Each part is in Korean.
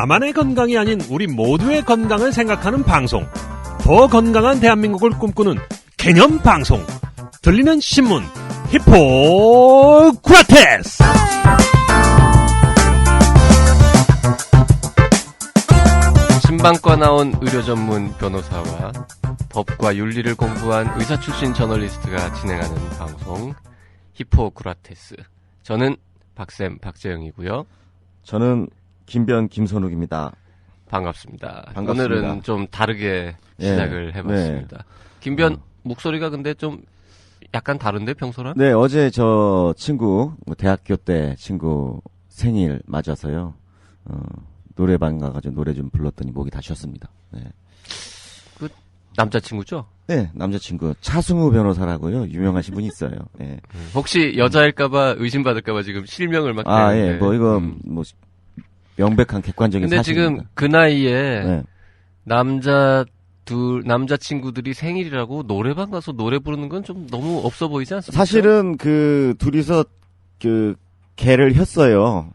나만의 건강이 아닌 우리 모두의 건강을 생각하는 방송. 더 건강한 대한민국을 꿈꾸는 개념 방송. 들리는 신문 히포크라테스. 신방과 나온 의료 전문 변호사와 법과 윤리를 공부한 의사 출신 저널리스트가 진행하는 방송 히포크라테스. 저는 박쌤 박재영이고요. 저는 김변 김선욱입니다. 반갑습니다. 반갑습니다. 오늘은 좀 다르게 시작을 해봤습니다. 네. 김변 목소리가 근데 좀 약간 다른데 평소랑? 네, 어제 저 친구 대학교 때 친구 생일 맞아서요. 노래방 가가지고 노래 좀 불렀더니 목이 다 쉬었습니다. 네. 그 남자친구죠? 네, 남자친구 차승우 변호사라고요. 유명하신 분이 있어요. 네. 혹시 여자일까봐 의심받을까봐 지금 실명을 막. 예, 뭐 이거 뭐 명백한 객관적인 근데 사실입니다. 지금 그 나이에 네. 남자친구들이 생일이라고 노래방 가서 노래 부르는 건 좀 너무 없어 보이지 않습니까? 사실은 그 둘이서 그 개를 혔어요.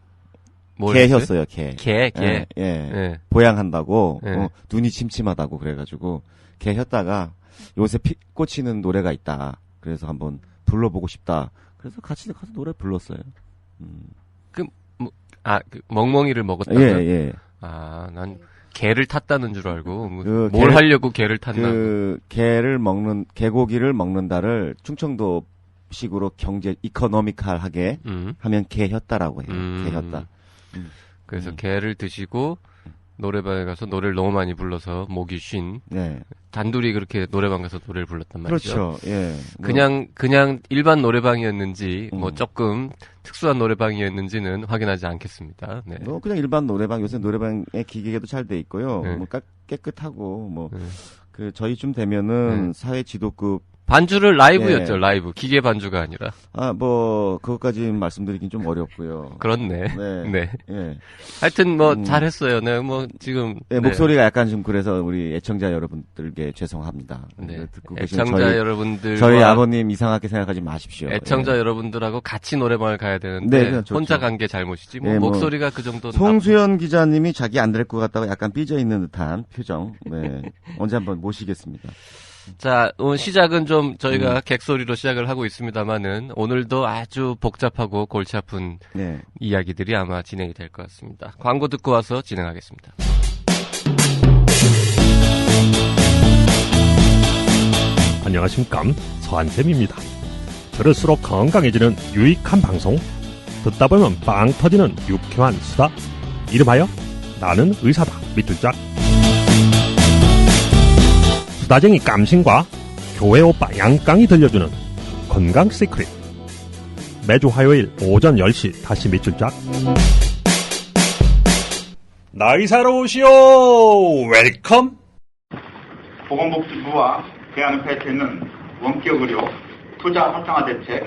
개 혔어요, 개. 개. 예. 네. 보양한다고, 네. 눈이 침침하다고 그래가지고, 개 혔다가, 요새 꽂히는 노래가 있다. 그래서 한번 불러보고 싶다. 그래서 같이 가서 노래 불렀어요. 그 멍멍이를 먹었다고요? 예. 난 개를 탔다는 줄 알고, 뭘 하려고 개를 탔나? 개고기를 먹는다를 충청도식으로 이코노미컬하게 하면 개 혔다라고 해요. 개 혔다. 그래서 개를 드시고 노래방에 가서 노래를 너무 많이 불러서 목이 쉰. 네. 단둘이 그렇게 노래방 가서 노래를 불렀단 말이죠. 그렇죠. 예. 그냥 일반 노래방이었는지 뭐 조금 특수한 노래방이었는지는 확인하지 않겠습니다. 네. 그냥 일반 노래방, 요새 노래방에 기계도 잘 돼 있고요. 네. 뭐 깨끗하고 그 저희쯤 되면은 사회 지도급 반주를 라이브였죠. 라이브. 기계 반주가 아니라. 그것까지 말씀드리긴 좀 어렵고요. 그렇네. 네. 네. 하여튼 잘했어요. 네, 지금. 네, 목소리가 약간 좀 그래서 우리 애청자 여러분들께 죄송합니다. 네. 듣고 애청자 여러분들. 저희 아버님 이상하게 생각하지 마십시오. 애청자 여러분들하고 같이 노래방을 가야 되는데. 네, 혼자 간 게 잘못이지. 목소리가 그 정도는. 송수연 기자님이 자기 안 될 것 같다고 약간 삐져 있는 듯한 표정. 네. 언제 한번 모시겠습니다. 자, 오늘 시작은 좀 저희가 객소리로 시작을 하고 있습니다만은 오늘도 아주 복잡하고 골치 아픈 이야기들이 아마 진행이 될 것 같습니다. 광고 듣고 와서 진행하겠습니다. 안녕하십니까, 서한샘입니다. 들을수록 건강해지는 유익한 방송, 듣다 보면 빵 터지는 유쾌한 수다, 이름하여 나는 의사다 밑줄짝. 수다쟁이 깜신과 교회 오빠 양깡이 들려주는 건강 시크릿. 매주 화요일 오전 10시 다시 밑줄짝. 나의사로 오시오. 웰컴. 보건복지부와 대한의사협회는 원격 의료, 투자 활성화 대책,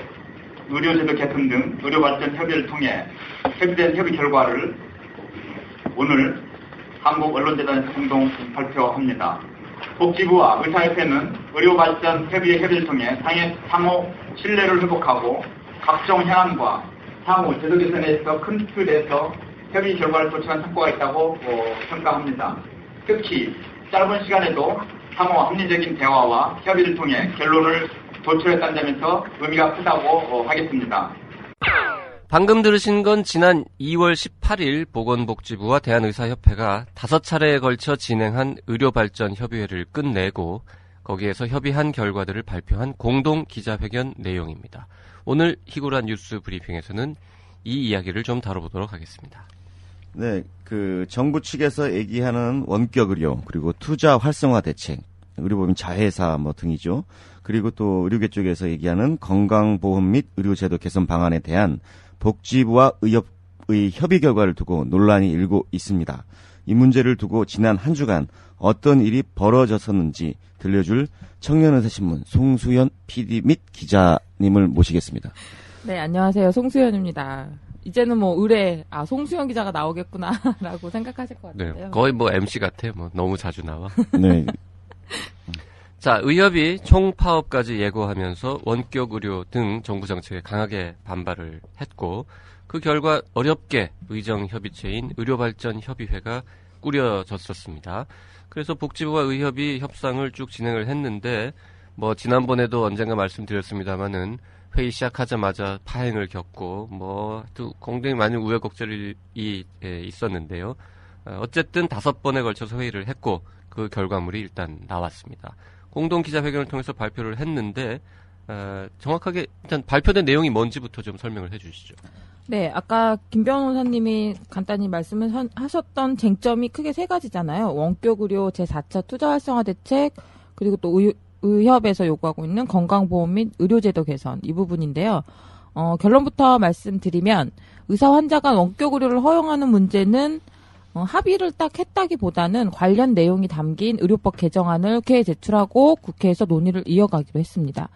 의료제도 개편 등 의료발전 협의를 통해 협의된 협의 결과를 오늘 한국언론재단에서 공동 발표합니다. 복지부와 의사협회는 의료발전 협의를 통해 상호 신뢰를 회복하고 각종 현안과 향후 제도 개선에 있어 큰 틀에서 협의 결과를 도출한 성과가 있다고 평가합니다. 특히 짧은 시간에도 상호 합리적인 대화와 협의를 통해 결론을 도출했다는 점에서 의미가 크다고 하겠습니다. 방금 들으신 건 지난 2월 18일 보건복지부와 대한의사협회가 5차례에 걸쳐 진행한 의료발전협의회를 끝내고 거기에서 협의한 결과들을 발표한 공동 기자회견 내용입니다. 오늘 희구란 뉴스 브리핑에서는 이 이야기를 좀 다뤄보도록 하겠습니다. 네, 그 정부 측에서 얘기하는 원격 의료, 그리고 투자 활성화 대책, 의료보험 자회사 등이죠. 그리고 또 의료계 쪽에서 얘기하는 건강보험 및 의료제도 개선 방안에 대한 복지부와 의협의 협의 결과를 두고 논란이 일고 있습니다. 이 문제를 두고 지난 한 주간 어떤 일이 벌어졌었는지 들려줄 청년의사신문 송수연 PD 및 기자님을 모시겠습니다. 네, 안녕하세요. 송수연입니다. 이제는 송수연 기자가 나오겠구나라고 생각하실 것 같아요. 네, 거의 MC 같아. 너무 자주 나와. 네. 자, 의협이 총파업까지 예고하면서 원격 의료 등 정부 정책에 강하게 반발을 했고, 그 결과 어렵게 의정협의체인 의료발전협의회가 꾸려졌었습니다. 그래서 복지부와 의협이 협상을 쭉 진행을 했는데 뭐 지난번에도 언젠가 말씀드렸습니다마는 회의 시작하자마자 파행을 겪고 뭐 또 굉장히 많은 우여곡절이 있었는데요. 어쨌든 5번에 걸쳐서 회의를 했고 그 결과물이 일단 나왔습니다. 공동 기자회견을 통해서 발표를 했는데 정확하게 일단 발표된 내용이 뭔지부터 좀 설명을 해주시죠. 네, 아까 김 변호사님이 간단히 말씀을 하셨던 쟁점이 크게 3가지잖아요. 원격 의료 제4차 투자 활성화 대책, 그리고 또 의협에서 요구하고 있는 건강보험 및 의료제도 개선, 이 부분인데요. 결론부터 말씀드리면 의사 환자 간 원격 의료를 허용하는 문제는 합의를 딱 했다기보다는 관련 내용이 담긴 의료법 개정안을 국회에 제출하고 국회에서 논의를 이어가기로 했습니다.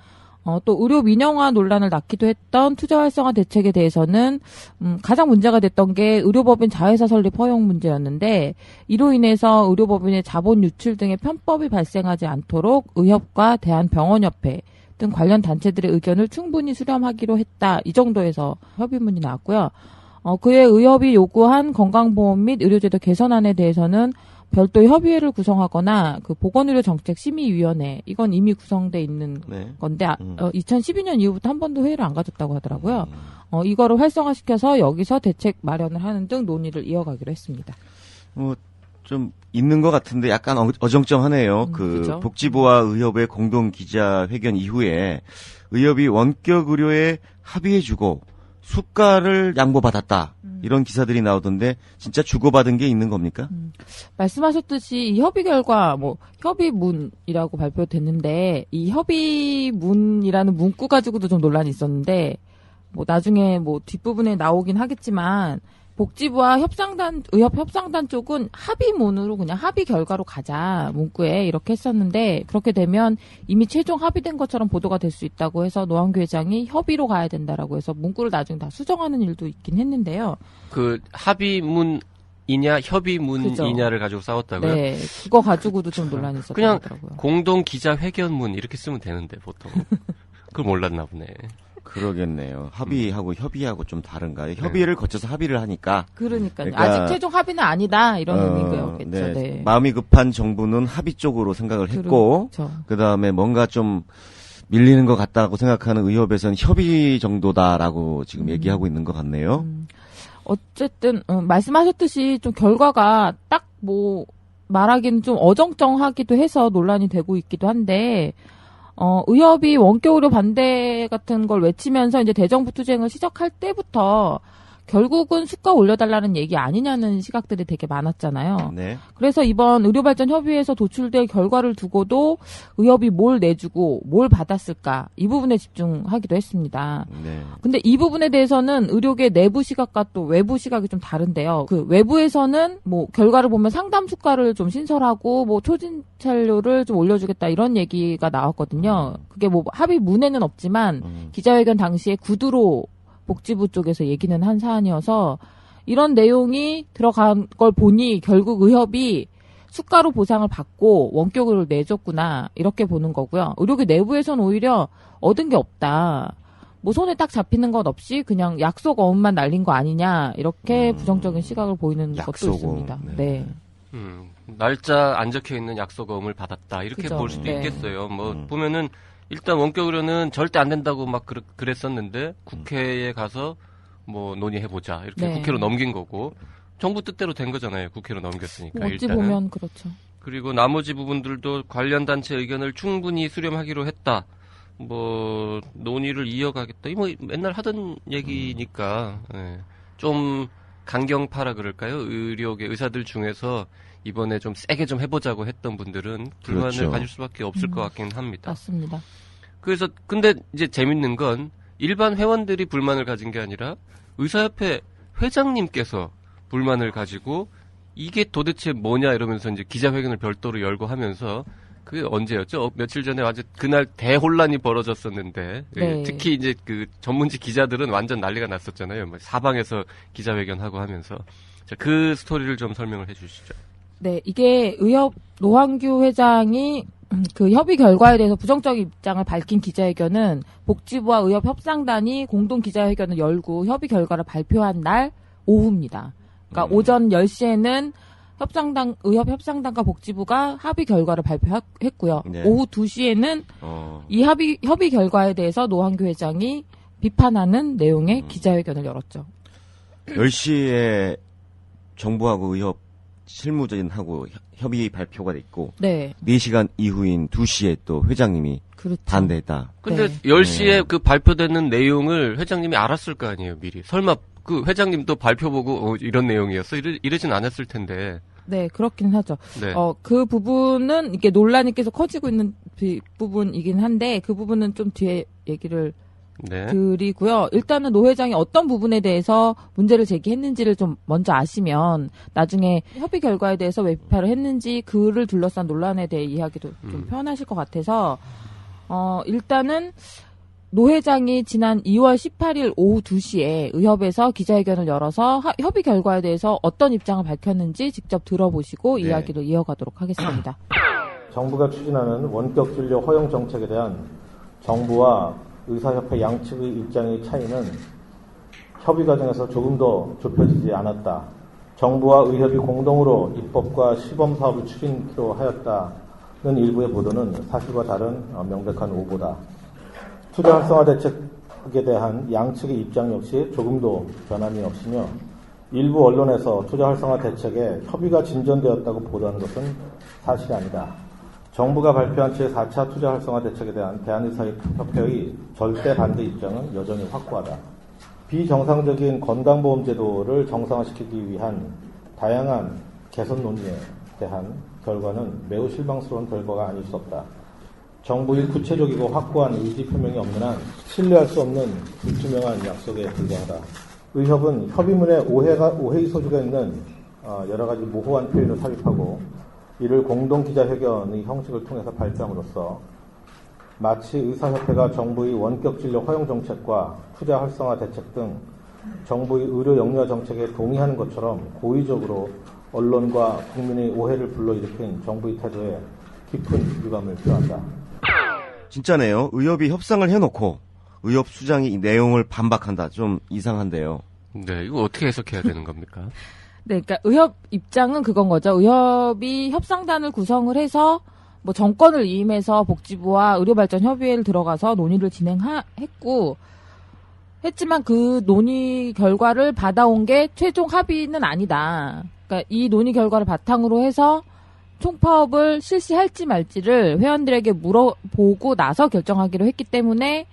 또 의료 민영화 논란을 낳기도 했던 투자 활성화 대책에 대해서는 가장 문제가 됐던 게 의료법인 자회사 설립 허용 문제였는데 이로 인해서 의료법인의 자본 유출 등의 편법이 발생하지 않도록 의협과 대한병원협회 등 관련 단체들의 의견을 충분히 수렴하기로 했다. 이 정도에서 협의문이 나왔고요. 그에 의협이 요구한 건강보험 및 의료제도 개선안에 대해서는 별도 협의회를 구성하거나 그 보건의료정책심의위원회, 이건 이미 구성돼 있는 건데 2012년 이후부터 한 번도 회의를 안 가졌다고 하더라고요. 이거를 활성화시켜서 여기서 대책 마련을 하는 등 논의를 이어가기로 했습니다. 좀 있는 것 같은데 약간 어정쩡하네요. 그죠? 복지부와 의협의 공동 기자회견 이후에 의협이 원격 의료에 합의해주고 수가를 양보받았다. 이런 기사들이 나오던데 진짜 주고받은 게 있는 겁니까? 말씀하셨듯이 이 협의 결과 협의문이라고 발표됐는데 이 협의문이라는 문구 가지고도 좀 논란이 있었는데 나중에 뒷부분에 나오긴 하겠지만 복지부와 의협 협상단 쪽은 합의문으로 그냥 합의 결과로 가자 문구에 이렇게 했었는데 그렇게 되면 이미 최종 합의된 것처럼 보도가 될 수 있다고 해서 노한규 회장이 협의로 가야 된다라고 해서 문구를 나중에 다 수정하는 일도 있긴 했는데요. 그 합의문이냐 협의문이냐를 가지고 싸웠다고요? 네, 그거 가지고도 좀 논란이 있었다고 그냥 하더라고요. 공동 기자회견문 이렇게 쓰면 되는데 보통 그걸 몰랐나 보네. 그러겠네요. 합의하고 협의하고 좀 다른가요? 협의를 거쳐서 합의를 하니까. 그러니까요. 그러니까, 아직 최종 합의는 아니다 이런 의미겠죠. 네. 네. 마음이 급한 정부는 합의 쪽으로 생각을 했고 그렇죠. 그다음에 뭔가 좀 밀리는 것 같다고 생각하는 의협에서는 협의 정도다라고 지금 얘기하고 있는 것 같네요. 어쨌든 말씀하셨듯이 좀 결과가 딱 말하기는 좀 어정쩡하기도 해서 논란이 되고 있기도 한데 의협이 원격 의료 반대 같은 걸 외치면서 이제 대정부 투쟁을 시작할 때부터 결국은 수가 올려달라는 얘기 아니냐는 시각들이 되게 많았잖아요. 네. 그래서 이번 의료발전협의회에서 도출될 결과를 두고도 의협이 뭘 내주고 뭘 받았을까 이 부분에 집중하기도 했습니다. 네. 근데 이 부분에 대해서는 의료계 내부 시각과 또 외부 시각이 좀 다른데요. 그 외부에서는 결과를 보면 상담 수가를 좀 신설하고 초진찰료를 좀 올려주겠다 이런 얘기가 나왔거든요. 그게 합의문에는 없지만 기자회견 당시에 구두로 복지부 쪽에서 얘기는 한 사안이어서 이런 내용이 들어간 걸 보니 결국 의협이 수가로 보상을 받고 원격으로 내줬구나 이렇게 보는 거고요. 의료계 내부에서는 오히려 얻은 게 없다. 손에 딱 잡히는 것 없이 그냥 약속 어음만 날린 거 아니냐 이렇게 부정적인 시각을 보이는 것도 있습니다. 네. 날짜 안 적혀 있는 약속어음을 받았다 이렇게 그죠. 볼 수도 네. 있겠어요. 보면은 일단 원격 의료는 절대 안 된다고 막 그랬었는데 국회에 가서 논의해보자 이렇게 네. 국회로 넘긴 거고 정부 뜻대로 된 거잖아요. 국회로 넘겼으니까 어찌 일단은. 보면 그렇죠. 그리고 나머지 부분들도 관련 단체 의견을 충분히 수렴하기로 했다. 논의를 이어가겠다. 맨날 하던 얘기니까 좀 강경파라 그럴까요? 의료계 의사들 중에서 이번에 좀 세게 좀 해보자고 했던 분들은 불만을 그렇죠. 가질 수밖에 없을 것 같긴 합니다. 맞습니다. 그래서 근데 이제 재밌는 건 일반 회원들이 불만을 가진 게 아니라 의사협회 회장님께서 불만을 가지고 이게 도대체 뭐냐 이러면서 이제 기자회견을 별도로 열고 하면서 그게 언제였죠? 며칠 전에 아주 그날 대혼란이 벌어졌었는데 네. 특히 이제 그 전문지 기자들은 완전 난리가 났었잖아요. 사방에서 기자회견하고 하면서 자, 그 스토리를 좀 설명을 해주시죠. 네, 이게 의협 노한규 회장이 그 협의 결과에 대해서 부정적인 입장을 밝힌 기자회견은 복지부와 의협 협상단이 공동 기자회견을 열고 협의 결과를 발표한 날 오후입니다. 그러니까 오전 10시에는 의협 협상단과 복지부가 합의 결과를 발표했고요. 네. 오후 2시에는 이 협의 결과에 대해서 노한규 회장이 비판하는 내용의 기자회견을 열었죠. 10시에 정부하고 의협 실무진하고 협의 발표가 됐고 네. 4시간 이후인 2시에 또 회장님이 그렇죠. 반대했다. 근데 네. 10시에 그 발표되는 내용을 회장님이 알았을 거 아니에요, 미리. 설마 그 회장님도 발표 보고 이런 내용이었어? 이러진 않았을 텐데. 네, 그렇긴 하죠. 네. 그 부분은 이게 논란이 계속 커지고 있는 부분이긴 한데 그 부분은 좀 뒤에 얘기를 네. 드리고요. 일단은 노 회장이 어떤 부분에 대해서 문제를 제기했는지를 좀 먼저 아시면 나중에 협의 결과에 대해서 왜 비판을 했는지 그를 둘러싼 논란에 대해 이야기도 좀 편하실 것 같아서 일단은 노 회장이 지난 2월 18일 오후 2시에 의협에서 기자회견을 열어서 협의 결과에 대해서 어떤 입장을 밝혔는지 직접 들어보시고 네. 이야기를 이어가도록 하겠습니다. 정부가 추진하는 원격 진료 허용 정책에 대한 정부와 의사협회 양측의 입장의 차이는 협의 과정에서 조금 더 좁혀지지 않았다. 정부와 의협이 공동으로 입법과 시범 사업을 추진키로 하였다는 일부의 보도는 사실과 다른 명백한 오보다. 투자 활성화 대책에 대한 양측의 입장 역시 조금도 변함이 없으며 일부 언론에서 투자 활성화 대책에 협의가 진전되었다고 보도하는 것은 사실이 아니다. 정부가 발표한 제4차 투자 활성화 대책에 대한 대한의사협회의 절대 반대 입장은 여전히 확고하다. 비정상적인 건강보험 제도를 정상화시키기 위한 다양한 개선 논의에 대한 결과는 매우 실망스러운 결과가 아닐 수 없다. 정부의 구체적이고 확고한 의지 표명이 없는 한 신뢰할 수 없는 불투명한 약속에 불과하다. 의협은 협의문에 오해의 소지가 있는 여러 가지 모호한 표현을 삽입하고 이를 공동기자회견의 형식을 통해서 발표함으로써 마치 의사협회가 정부의 원격진료 허용 정책과 투자 활성화 대책 등 정부의 의료 영유아 정책에 동의하는 것처럼 고의적으로 언론과 국민의 오해를 불러일으킨 정부의 태도에 깊은 유감을 표한다. 진짜네요. 의협이 협상을 해놓고 의협 수장이 이 내용을 반박한다. 좀 이상한데요. 네, 이거 어떻게 해석해야 되는 겁니까? 네, 그러니까 의협 입장은 그건 거죠. 의협이 협상단을 구성을 해서 뭐 정권을 위임해서 복지부와 의료발전협의회를 들어가서 논의를 진행했고 했지만 그 논의 결과를 받아온 게 최종 합의는 아니다. 그러니까 이 논의 결과를 바탕으로 해서 총파업을 실시할지 말지를 회원들에게 물어보고 나서 결정하기로 했기 때문에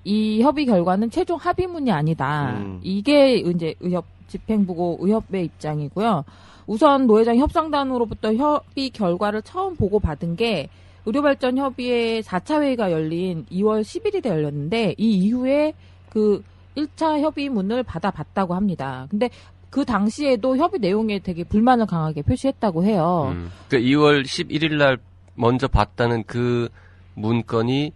이 협의 결과는 최종 합의문이 아니다. 이게 이제 의협 집행부고 의협의 입장이고요. 우선 노 회장이 협상단으로부터 협의 결과를 처음 보고받은 게 의료발전협의회 4차 회의가 열린 2월 10일에 열렸는데 이 이후에 그 1차 협의문을 받아봤다고 합니다. 근데 그 당시에도 협의 내용에 되게 불만을 강하게 표시했다고 해요. 그러니까 2월 11일 날 먼저 봤다는 그 문건이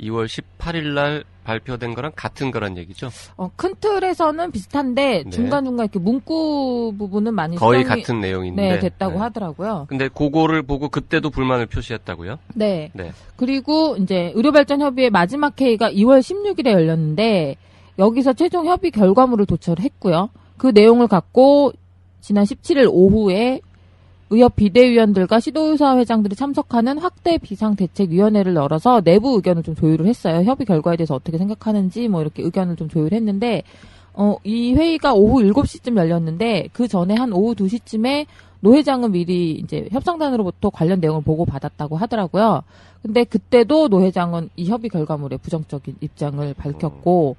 2월 18일 날 발표된 거랑 같은 거란 얘기죠? 큰 틀에서는 비슷한데 네. 중간중간 이렇게 문구 부분은 많이 거의 수정이 같은 내용인데. 네, 됐다고 네. 하더라고요. 근데 그거를 보고 그때도 불만을 표시했다고요? 네. 네. 그리고 이제 의료발전협의회 마지막 회의가 2월 16일에 열렸는데 여기서 최종 협의 결과물을 도출을 했고요. 그 내용을 갖고 지난 17일 오후에 의협 비대위원들과 시도의사 회장들이 참석하는 확대 비상대책위원회를 열어서 내부 의견을 좀 조율을 했어요. 협의 결과에 대해서 어떻게 생각하는지 뭐 이렇게 의견을 좀 조율했는데 이 회의가 오후 7시쯤 열렸는데 그 전에 한 오후 2시쯤에 노 회장은 미리 이제 협상단으로부터 관련 내용을 보고받았다고 하더라고요. 근데 그때도 노 회장은 이 협의 결과물에 부정적인 입장을 밝혔고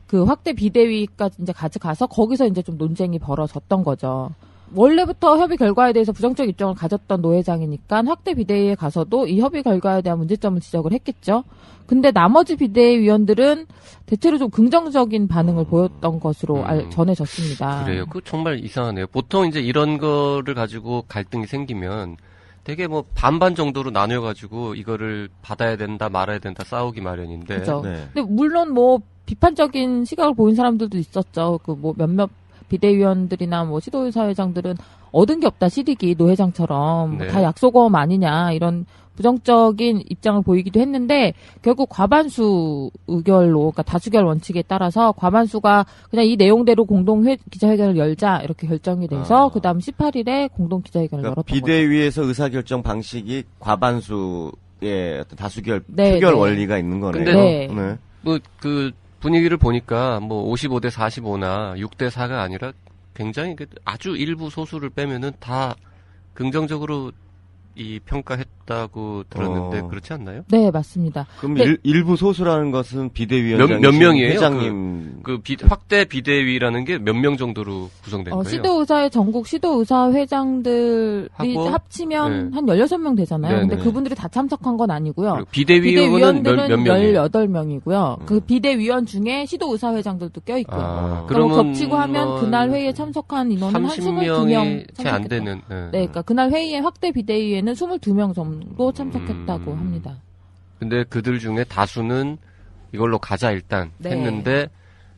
그 확대 비대위까지 이제 가져가서 거기서 이제 좀 논쟁이 벌어졌던 거죠. 원래부터 협의 결과에 대해서 부정적 입장을 가졌던 노 회장이니까 확대 비대위에 가서도 이 협의 결과에 대한 문제점을 지적을 했겠죠. 근데 나머지 비대위원들은 대체로 좀 긍정적인 반응을 보였던 것으로 전해졌습니다. 그래요. 그 정말 이상하네요. 보통 이제 이런 거를 가지고 갈등이 생기면 되게 뭐 반반 정도로 나뉘어가지고 이거를 받아야 된다 말아야 된다 싸우기 마련인데. 그죠. 네. 근데 물론 뭐 비판적인 시각을 보인 사람들도 있었죠. 그 뭐 몇몇 비대위원들이나 뭐 시도의사회장들은 얻은 게 없다 시리기 노회장처럼 네. 다 약속어음 아니냐 이런 부정적인 입장을 보이기도 했는데 결국 과반수 의결로 그러니까 다수결 원칙에 따라서 과반수가 그냥 이 내용대로 공동 기자회견을 열자 이렇게 결정이 돼서 그다음 18일에 공동 기자회견을 그러니까 열었던 거죠. 비대위에서 의사결정 방식이 과반수의 어떤 다수결 네, 표결 네. 원리가 있는 거네요. 근데 네. 뭐 그 분위기를 보니까 뭐 55대 45나 6대 4가 아니라 굉장히 아주 일부 소수를 빼면은 다 긍정적으로 이 평가했다고 들었는데 그렇지 않나요? 네, 맞습니다. 그럼 네. 일부 소수라는 것은 비대위원장 몇 명이에요? 회장님 확대 비대위라는 게 몇 명 정도로 구성된 거예요? 시도의사의 전국 시도의사회장들이 하고, 합치면 네. 한 16명 되잖아요. 네네. 근데 그분들이 다 참석한 건 아니고요. 그리고 비대위원은 몇 명이에요? 18명이고요. 그 비대위원 중에 시도의사회장들도 껴있고요. 그럼 그러면 겹치고 하면 그날 회의에 참석한 인원은 한 22명 30명이 채 안 되는. 네, 그러니까 그날 회의에 확대 비대위에는 22명 정도 참석했다고 합니다. 근데 그들 중에 다수는 이걸로 가자 일단 네. 했는데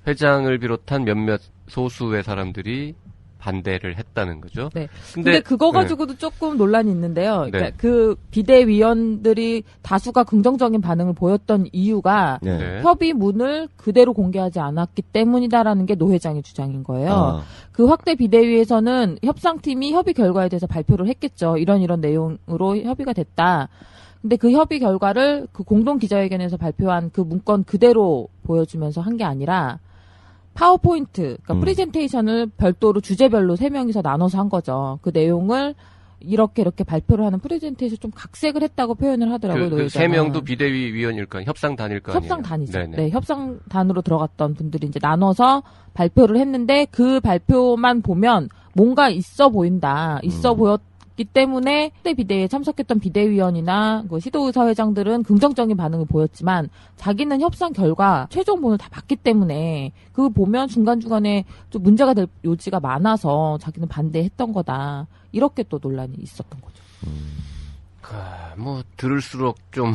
회장을 비롯한 몇몇 소수의 사람들이 반대를 했다는 거죠. 네. 근데 그거 가지고도 조금 논란이 있는데요. 그러니까 네. 그 비대위원들이 다수가 긍정적인 반응을 보였던 이유가 네. 협의문을 그대로 공개하지 않았기 때문이다라는 게 노 회장의 주장인 거예요. 아. 그 확대 비대위에서는 협상팀이 협의 결과에 대해서 발표를 했겠죠. 이런 내용으로 협의가 됐다. 근데 그 협의 결과를 그 공동 기자회견에서 발표한 그 문건 그대로 보여주면서 한 게 아니라 파워포인트, 그러니까 프레젠테이션을 별도로 주제별로 3명이서 나눠서 한 거죠. 그 내용을 이렇게 발표를 하는 프레젠테이션 좀 각색을 했다고 표현을 하더라고요. 그 3명도 비대위 위원일까 협상단일까 협상단이죠. 아니에요? 네, 협상단으로 들어갔던 분들이 이제 나눠서 발표를 했는데 그 발표만 보면 뭔가 있어 보인다. 있어 보였기 때문에 그때 비대위에 참석했던 비대위원이나 그 시도의사회장들은 긍정적인 반응을 보였지만 자기는 협상 결과 최종본을 다 봤기 때문에 그거 보면 중간중간에 좀 문제가 될 요지가 많아서 자기는 반대했던 거다. 이렇게 또 논란이 있었던 거죠. 뭐 들을수록 좀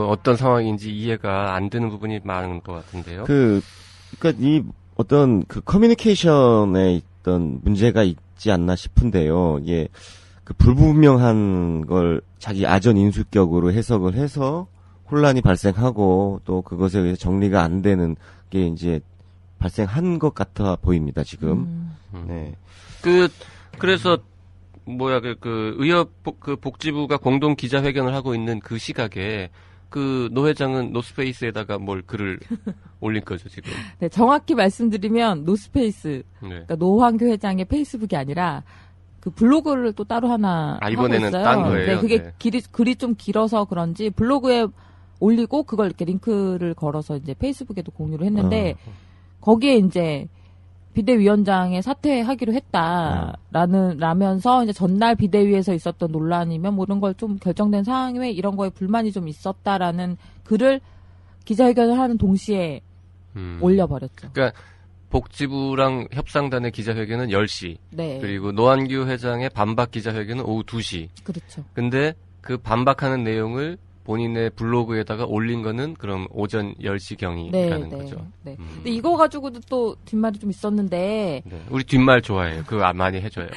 어떤 상황인지 이해가 안 되는 부분이 많은 것 같은데요. 그러니까 이 어떤 그 커뮤니케이션에 있던 문제가 있지 않나 싶은데요. 이게 그 불분명한 걸 자기 아전 인수격으로 해석을 해서 혼란이 발생하고 또 그것에 의해서 정리가 안 되는 게 이제 발생한 것 같아 보입니다, 지금. 네. 그래서 복지부가 공동 기자회견을 하고 있는 그 시각에 그 노 회장은 노스페이스에다가 글을 올린 거죠, 지금. 네, 정확히 말씀드리면 노스페이스, 네. 그러니까 노환규 회장의 페이스북이 아니라 그 블로그를 또 따로 하나 이번에는 하고 있어요. 딴 거예요? 네, 그게 네. 글이 좀 길어서 그런지 블로그에 올리고 그걸 이렇게 링크를 걸어서 이제 페이스북에도 공유를 했는데 거기에 이제 비대위원장의 사퇴하기로 했다라면서 이제 전날 비대위에서 있었던 논란이면 뭐 이런 걸 좀 결정된 상황에 이런 거에 불만이 좀 있었다라는 글을 기자회견을 하는 동시에 올려버렸죠. 그러니까 복지부랑 협상단의 기자회견은 10시. 네. 그리고 노한규 회장의 반박 기자회견은 오후 2시. 그렇죠. 근데 그 반박하는 내용을 본인의 블로그에다가 올린 거는 그럼 오전 10시경이라는 거죠. 네. 근데 이거 가지고도 또 뒷말이 좀 있었는데 네. 우리 뒷말 좋아해요. 그거 많이 해줘요.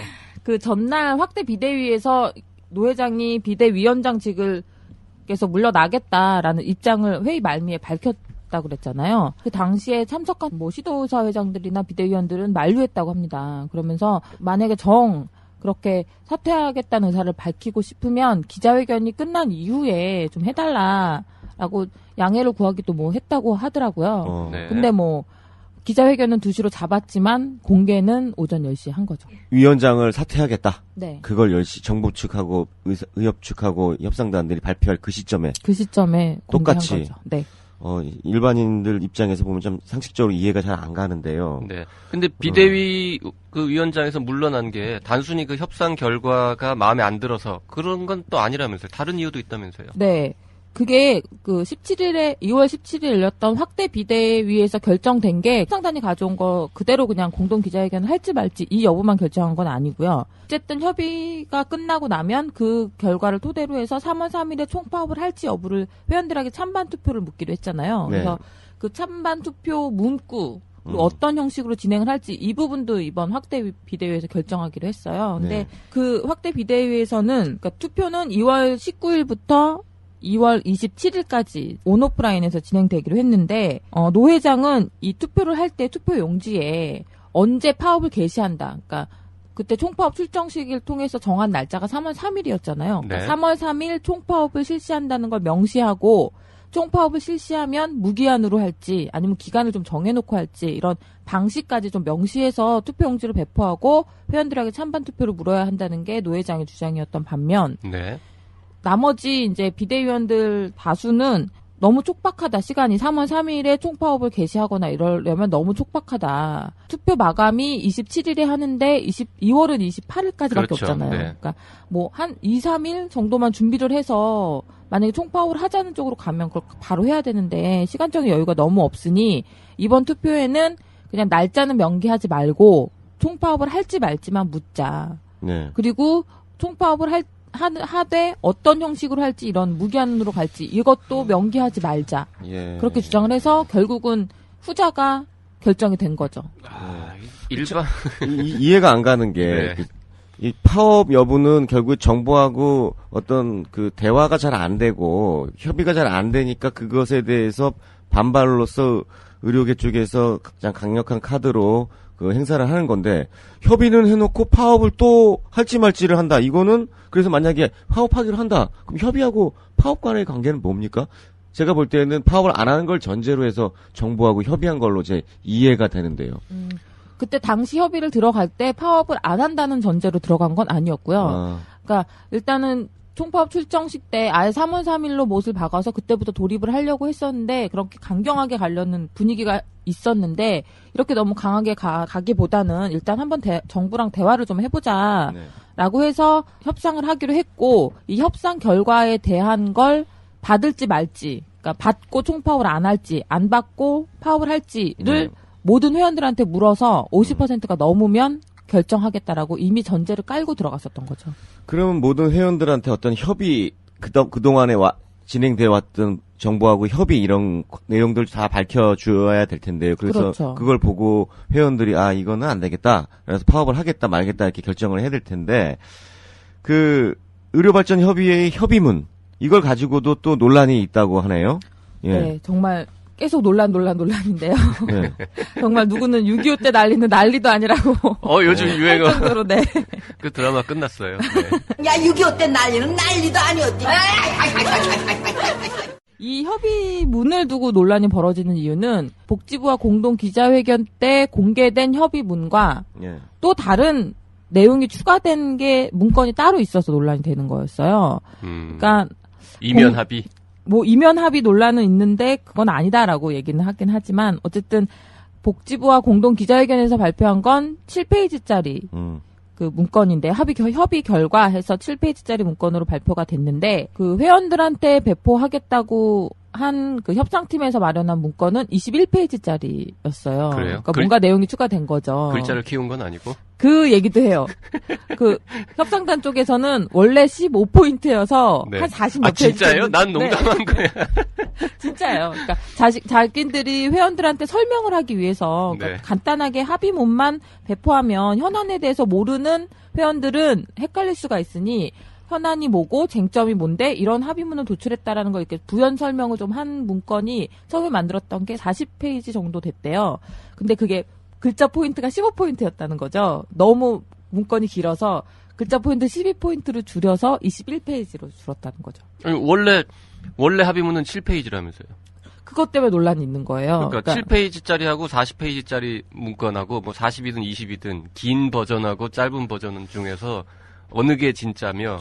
그 전날 확대 비대위에서 노 회장이 비대위원장직에서 물러나겠다라는 입장을 회의 말미에 밝혔다고 그랬잖아요. 그 당시에 참석한 시도의사회장들이나 비대위원들은 만류했다고 합니다. 그러면서 만약에 그렇게 사퇴하겠다는 의사를 밝히고 싶으면 기자회견이 끝난 이후에 좀 해달라라고 양해를 구하기도 했다고 하더라고요. 네. 근데 기자회견은 2시로 잡았지만 공개는 오전 10시에 한 거죠. 위원장을 사퇴하겠다. 네. 그걸 10시 정부 측하고 의협 측하고 협상단들이 발표할 그 시점에 공개한 똑같이. 거죠. 네. 일반인들 입장에서 보면 좀 상식적으로 이해가 잘 안 가는데요. 네. 근데 비대위 그 위원장에서 물러난 게 단순히 그 협상 결과가 마음에 안 들어서 그런 건 또 아니라면서요. 다른 이유도 있다면서요. 네. 그게 2월 17일에 열렸던 확대 비대위에서 결정된 게 협상단이 가져온 거 그대로 그냥 공동 기자회견을 할지 말지 이 여부만 결정한 건 아니고요. 어쨌든 협의가 끝나고 나면 그 결과를 토대로 해서 3월 3일에 총파업을 할지 여부를 회원들에게 찬반 투표를 묻기로 했잖아요. 네. 그래서 그 찬반 투표 문구 그리고 어떤 형식으로 진행을 할지 이 부분도 이번 확대 비대위에서 결정하기로 했어요. 근데 네. 그 확대 비대위에서는 그러니까 투표는 2월 19일부터 2월 27일까지 온오프라인에서 진행되기로 했는데 노 회장은 이 투표를 할 때 투표 용지에 언제 파업을 개시한다. 그러니까 그때 총파업 출정식을 통해서 정한 날짜가 3월 3일이었잖아요. 그러니까 네. 3월 3일 총파업을 실시한다는 걸 명시하고 총파업을 실시하면 무기한으로 할지 아니면 기간을 좀 정해놓고 할지 이런 방식까지 좀 명시해서 투표용지를 배포하고 회원들에게 찬반 투표를 물어야 한다는 게 노 회장의 주장이었던 반면 네. 나머지 이제 비대위원들 다수는 너무 촉박하다. 시간이 3월 3일에 총파업을 개시하거나 이러려면 너무 촉박하다. 투표 마감이 27일에 하는데 2월은 28일까지밖에 그렇죠. 없잖아요. 네. 그러니까 뭐 한 2, 3일 정도만 준비를 해서 만약에 총파업을 하자는 쪽으로 가면 그걸 바로 해야 되는데 시간적인 여유가 너무 없으니 이번 투표에는 그냥 날짜는 명기하지 말고 총파업을 할지 말지만 묻자. 네. 그리고 총파업을 하되 어떤 형식으로 할지 이런 무기한으로 갈지 이것도 명기하지 말자. 예. 그렇게 주장을 해서 결국은 후자가 결정이 된 거죠. 일반 이해가 안 가는 게 네. 이 파업 여부는 결국 정부하고 어떤 그 대화가 잘 안 되고 협의가 잘 안 되니까 그것에 대해서 반발로서 의료계 쪽에서 가장 강력한 카드로 그 행사를 하는 건데 협의는 해놓고 파업을 또 할지 말지를 한다. 이거는 그래서 만약에 파업하기로 한다. 그럼 협의하고 파업 간의 관계는 뭡니까? 제가 볼 때는 파업을 안 하는 걸 전제로 해서 정부하고 협의한 걸로 제 이해가 되는데요. 그때 당시 협의를 들어갈 때 파업을 안 한다는 전제로 들어간 건 아니었고요. 그러니까 일단은 총파업 출정식 때 아예 3월 3일로 못을 박아서 그때부터 돌입을 하려고 했었는데 그렇게 강경하게 가려는 분위기가 있었는데 이렇게 너무 강하게 가기보다는 일단 한번 정부랑 대화를 좀 해보자 네. 라고 해서 협상을 하기로 했고 이 협상 결과에 대한 걸 받을지 말지 그러니까 받고 총파업을 안 할지 안 받고 파업을 할지를 모든 회원들한테 물어서 50%가 넘으면 결정하겠다라고 이미 전제를 깔고 들어갔었던 거죠. 그러면 모든 회원들한테 어떤 협의, 그동안에 진행되어 왔던 정부하고 협의 이런 내용들 다 밝혀줘야 될 텐데요. 그래서 그렇죠. 그걸 보고 회원들이 이거는 안 되겠다. 그래서 파업을 하겠다 말겠다 이렇게 결정을 해야 될 텐데 그 의료발전협의회의 협의문 이걸 가지고도 또 논란이 있다고 하네요. 예. 네, 정말 계속 논란인데요. 예. 정말 누구는 6.25 때 난리는 난리도 아니라고. 요즘 유행어. 할 정도로, 네. 그 드라마 끝났어요. 네. 야, 6.25 때 난리는 난리도 아니었지. 이 협의문을 두고 논란이 벌어지는 이유는 복지부와 공동 기자회견 때 공개된 협의문과 예. 또 다른 내용이 추가된 게 문건이 따로 있어서 논란이 되는 거였어요. 그러니까 이면 합의. 뭐 이면 합의 논란은 있는데 그건 아니다라고 얘기는 하긴 하지만 어쨌든 복지부와 공동 기자회견에서 발표한 건 7페이지짜리 그 문건인데 협의 결과 해서 7페이지짜리 문건으로 발표가 됐는데 그 회원들한테 배포하겠다고 한 그 협상팀에서 마련한 문건은 21페이지짜리였어요. 그래요? 그러니까 뭔가 내용이 추가된 거죠. 글자를 키운 건 아니고? 그 얘기도 해요. 그 협상단 쪽에서는 원래 15포인트여서 네. 한 40몇 페이지. 진짜예요? 난 농담한 거야. 진짜예요. 그러니까 자기들이 회원들한테 설명을 하기 위해서 그러니까 네. 간단하게 합의문만 배포하면 현안에 대해서 모르는 회원들은 헷갈릴 수가 있으니 현안이 뭐고 쟁점이 뭔데 이런 합의문을 도출했다라는 걸 이렇게 부연 설명을 좀 한 문건이 처음에 만들었던 게 40페이지 정도 됐대요. 근데 그게 글자 포인트가 15포인트였다는 거죠. 너무 문건이 길어서 글자 포인트 12포인트로 줄여서 21페이지로 줄었다는 거죠. 아니, 원래 합의문은 7페이지라면서요. 그것 때문에 논란이 있는 거예요. 그러니까 7페이지짜리하고 40페이지짜리 문건하고 뭐 40이든 20이든 긴 버전하고 짧은 버전 중에서 어느 게 진짜며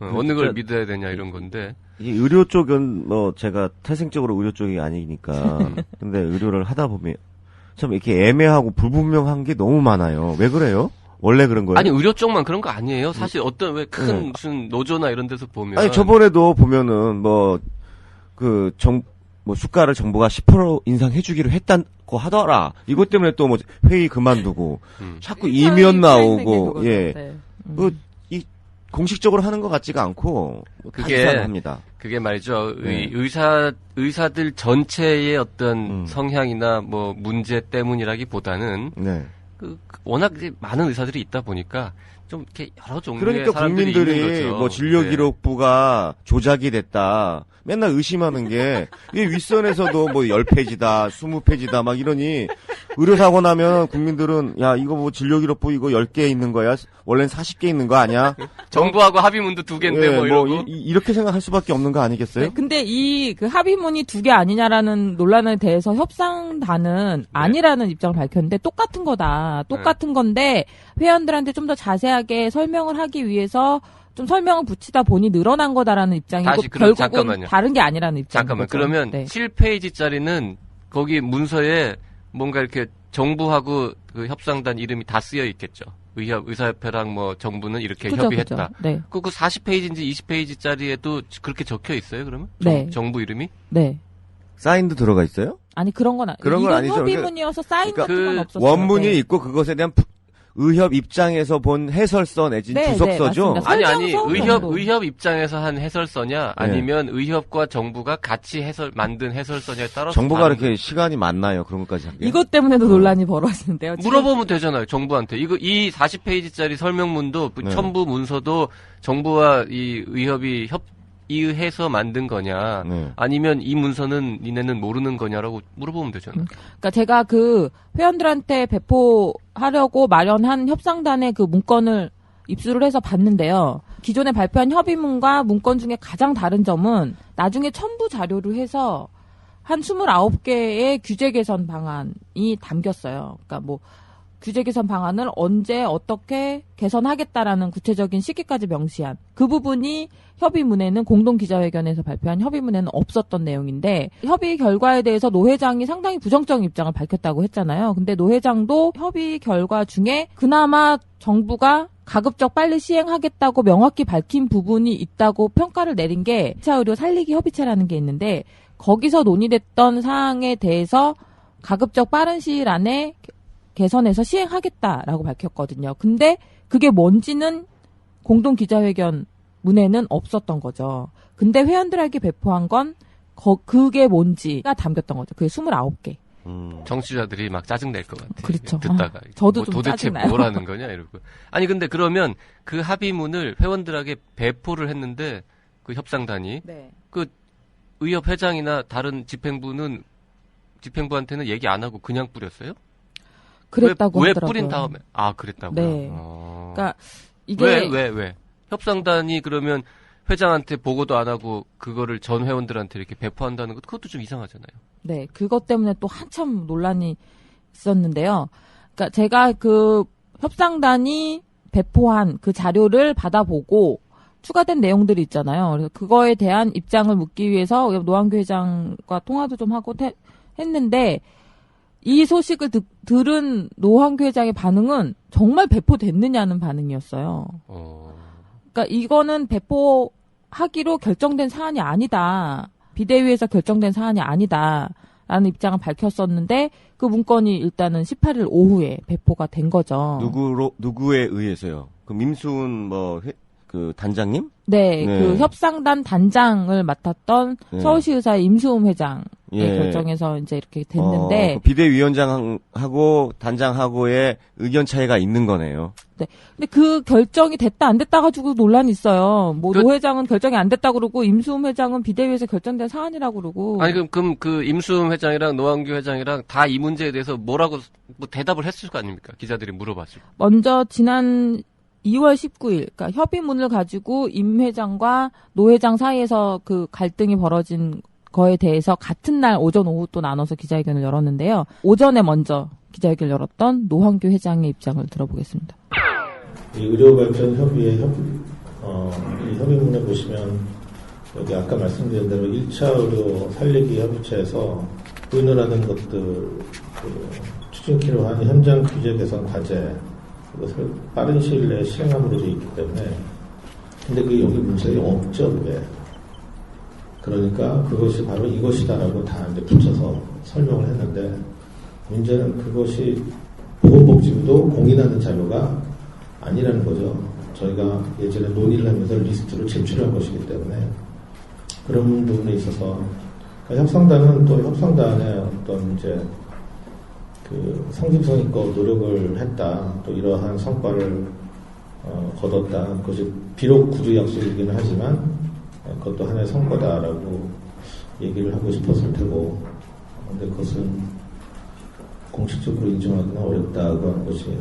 어느 걸 믿어야 되냐 이런 건데 이 의료 쪽은 뭐 제가 태생적으로 의료 쪽이 아니니까 근데 의료를 하다 보면 참 이렇게 애매하고 불분명한 게 너무 많아요. 왜 그래요? 원래 그런 거예요? 아니 의료 쪽만 그런 거 아니에요. 사실 어떤 왜 큰 무슨 노조나 이런 데서 보면 아니 저번에도 보면은 뭐 수가를 정부가 10% 인상해주기로 했다고 하더라. 이것 때문에 또 뭐 회의 그만두고 자꾸 이면 나오고 예. 공식적으로 하는 것 같지가 않고 그게 합니다. 그게 말이죠. 네. 의사들 전체의 어떤 성향이나 뭐 문제 때문이라기보다는 네. 워낙 이제 많은 의사들이 있다 보니까 좀 이렇게 여러 종류의 그러니까 사람들이 국민들이 있는 거죠. 뭐 진료기록부가 조작이 됐다. 맨날 의심하는 게 이게 윗선에서도 뭐 10페이지다, 20페이지다 막 이러니 의료사고 나면 국민들은 야 이거 뭐 진료기록부 이거 10개 있는 거야? 원래는 40개 있는 거 아니야? 정부하고 합의문도 2개인데 예, 뭐 이러고. 이렇게 생각할 수밖에 없는 거 아니겠어요? 네, 근데 그 합의문이 2개 아니냐라는 논란에 대해서 협상단은 아니라는 입장을 밝혔는데 똑같은 거다. 똑같은 건데 회원들한테 좀 더 자세하게 설명을 하기 위해서 좀 설명을 붙이다 보니 늘어난 거다라는 입장이고 다시 그럼 결국은 잠깐만요. 다른 게 아니라는 입장이죠. 잠깐만. 그러면 네. 7페이지짜리는 거기 문서에 뭔가 이렇게 정부하고 그 협상단 이름이 다 쓰여 있겠죠. 의사협회랑 뭐 정부는 이렇게 그죠, 협의했다. 그죠. 네. 그 40페이지인지 20페이지짜리에도 그렇게 적혀 있어요, 그러면? 네. 정부 이름이? 네. 사인도 들어가 있어요? 아니 그런 건 그런 건 이건 아니죠. 협의문이어서 사인 그러니까 같은 건 그 없었어요. 원문이 네. 있고 그것에 대한 의협 입장에서 본 해설서 내지는 네, 주석서죠? 네, 맞습니다. 아니 설명서 정도. 의협 입장에서 한 해설서냐 아니면 의협과 정부가 같이 만든 해설서냐에 따라서 정부가 다른 이렇게 시간이 많나요? 그런 것까지 하게? 이것 때문에도 논란이 벌어지는데요. 지금 물어보면 되잖아요, 정부한테. 이 40페이지짜리 설명문도, 네. 첨부 문서도 정부와 이 의협이 의해서 만든 거냐, 네. 아니면 이 문서는 니네는 모르는 거냐라고 물어보면 되잖아요. 그러니까 제가 그 회원들한테 배포하려고 마련한 협상단의 그 문건을 입수를 해서 봤는데요. 기존에 발표한 협의문과 문건 중에 가장 다른 점은 나중에 첨부 자료를 해서 한 29개의 규제 개선 방안이 담겼어요. 그러니까 뭐 규제 개선 방안을 언제 어떻게 개선하겠다라는 구체적인 시기까지 명시한 그 부분이 협의문에는 공동 기자회견에서 발표한 협의문에는 없었던 내용인데 협의 결과에 대해서 노 회장이 상당히 부정적인 입장을 밝혔다고 했잖아요. 근데 노 회장도 협의 결과 중에 그나마 정부가 가급적 빨리 시행하겠다고 명확히 밝힌 부분이 있다고 평가를 내린 게 2차 의료 살리기 협의체라는 게 있는데 거기서 논의됐던 사항에 대해서 가급적 빠른 시일 안에 개선해서 시행하겠다라고 밝혔거든요. 근데 그게 뭔지는 공동 기자회견 문에는 없었던 거죠. 근데 회원들에게 배포한 건 그게 뭔지가 담겼던 거죠. 그게 29개. 정치자들이 막 짜증낼 것 같아요. 그렇죠. 듣다가. 저도 뭐 좀 도대체 짜증나요. 뭐라는 거냐, 이러고. 아니, 근데 그러면 그 합의문을 회원들에게 배포를 했는데 그 협상단이 네. 그 의협 회장이나 다른 집행부한테는 얘기 안 하고 그냥 뿌렸어요? 그랬다고 왜 하더라고요. 뿌린 다음에? 아, 그랬다고요? 네. 어. 그러니까 이게 왜? 협상단이 그러면 회장한테 보고도 안 하고 그거를 전 회원들한테 이렇게 배포한다는 것 그것도 좀 이상하잖아요. 네, 그것 때문에 또 한참 논란이 있었는데요. 그러니까 제가 그 협상단이 배포한 그 자료를 받아보고 추가된 내용들이 있잖아요. 그래서 그거에 대한 입장을 묻기 위해서 노한규 회장과 통화도 좀 하고 했는데 이 소식을 들은 노한규 회장의 반응은 정말 배포됐느냐는 반응이었어요. 그러니까 이거는 배포하기로 결정된 사안이 아니다. 비대위에서 결정된 사안이 아니다. 라는 입장을 밝혔었는데 그 문건이 일단은 18일 오후에 배포가 된 거죠. 누구에 의해서요? 그 민수은 그 단장님? 네, 네. 그 협상단 단장을 맡았던 네. 서울시 의사의 임수음 회장의 예. 결정에서 이제 이렇게 됐는데 그 비대위원장하고 단장하고의 의견 차이가 있는 거네요. 네. 근데 그 결정이 됐다 안 됐다 가지고 논란이 있어요. 뭐 노 회장은 결정이 안 됐다 그러고 임수음 회장은 비대위에서 결정된 사안이라고 그러고. 아니 그럼 그 임수음 회장이랑 노한규 회장이랑 다 이 문제에 대해서 뭐라고 뭐 대답을 했을 거 아닙니까? 기자들이 물어봤을. 먼저 지난 2월 19일, 그러니까 협의문을 가지고 임 회장과 노 회장 사이에서 그 갈등이 벌어진 거에 대해서 같은 날 오전 오후 또 나눠서 기자회견을 열었는데요. 오전에 먼저 기자회견을 열었던 노한규 회장의 입장을 들어보겠습니다. 이 의료발전 협의회 이 협의문에 보시면 여기 아까 말씀드린 대로 1차 의료 살리기 협의체에서 의논하는 것들 추진키로 한 현장 규제 개선 과제 그것을 빠른 시일 내에 시행함으로 되어 있기 때문에 근데 그게 여기 문서에 없죠. 그게. 그러니까 그것이 바로 이것이다라고 다 이제 붙여서 설명을 했는데 문제는 그것이 보건복지부도 공인하는 자료가 아니라는 거죠. 저희가 예전에 논의를 하면서 리스트로 제출한 것이기 때문에 그런 부분에 있어서 그러니까 협상단은 또 협상단의 어떤 이제 그 성심성의껏 노력을 했다. 또 이러한 성과를 거뒀다. 그것이 비록 구두 약속이기는 하지만 그것도 하나의 성과다라고 얘기를 하고 싶었을 테고, 근데 그것은 공식적으로 인정하기는 어렵다고 하는 것이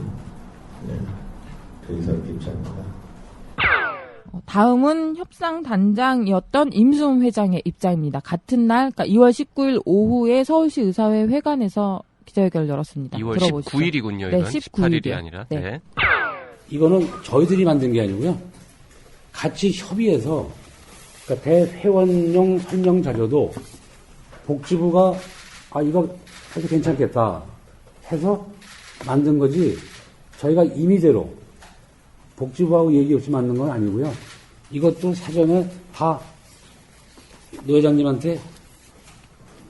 대의사의 입장입니다. 다음은 협상단장이었던 임수흠 회장의 입장입니다. 같은 날, 그러니까 2월 19일 오후에 서울시 의사회 회관에서 기자회견을 열었습니다. 2월 들어보시죠. 19일이군요. 네, 이건 18일이 아니라. 네. 네. 이거는 저희들이 만든 게 아니고요. 같이 협의해서 그러니까 대회원용 설명 자료도 복지부가 이거 해도 괜찮겠다 해서 만든 거지 저희가 임의대로 복지부하고 얘기 없이 만든 건 아니고요. 이것도 사전에 다 노 회장님한테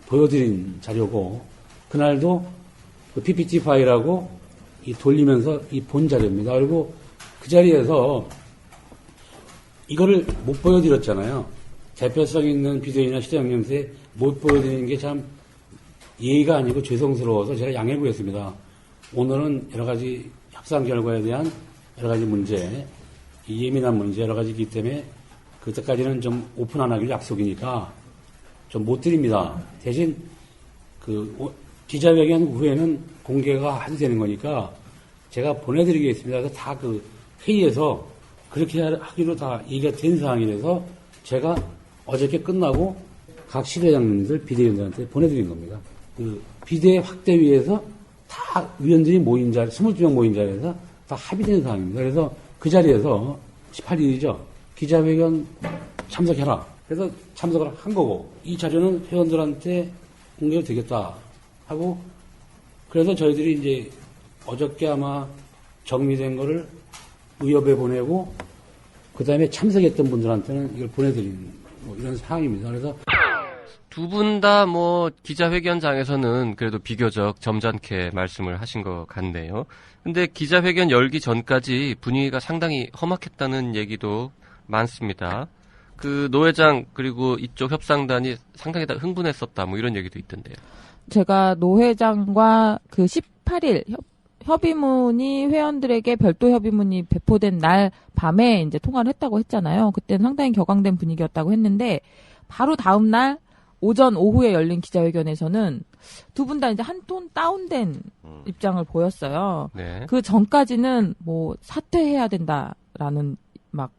보여드린 자료고 그날도 그 PPT 파일하고 돌리면서 본 자료입니다. 그리고 그 자리에서 이거를 못 보여드렸잖아요. 대표성 있는 비대위나 시장님한테 못 보여드리는 게 참 예의가 아니고 죄송스러워서 제가 양해 구했습니다. 오늘은 여러 가지 협상 결과에 대한 여러 가지 문제, 예민한 문제 여러 가지이기 때문에 그때까지는 좀 오픈 안 하기로 약속이니까 좀 못 드립니다. 대신 기자회견 후에는 공개가 해도 되는 거니까 제가 보내드리겠습니다. 그래서 다 그 회의에서 그렇게 하기로 다 얘기가 된 상황이라서 제가 어저께 끝나고 각 시대장님들 비대위원들한테 보내드린 겁니다. 그 비대 확대위에서 다 위원들이 모인 자리, 22명 모인 자리에서 다 합의된 상황입니다. 그래서 그 자리에서 18일이죠. 기자회견 참석해라. 그래서 참석을 한 거고 이 자료는 회원들한테 공개가 되겠다 하고 그래서 저희들이 이제 어저께 아마 정리된 거를 의협에 보내고 그 다음에 참석했던 분들한테는 이걸 보내드린 이런 상황입니다. 그래서 두 분 다 기자회견장에서는 그래도 비교적 점잖게 말씀을 하신 것 같네요. 근데 기자회견 열기 전까지 분위기가 상당히 험악했다는 얘기도 많습니다. 그 노 회장 그리고 이쪽 협상단이 상당히 다 흥분했었다 이런 얘기도 있던데요. 제가 노 회장과 그 18일 협의문이 회원들에게 별도 협의문이 배포된 날 밤에 이제 통화를 했다고 했잖아요. 그때는 상당히 격앙된 분위기였다고 했는데 바로 다음 날 오전 오후에 열린 기자회견에서는 두 분 다 이제 한 톤 다운된 입장을 보였어요. 네. 그 전까지는 사퇴해야 된다라는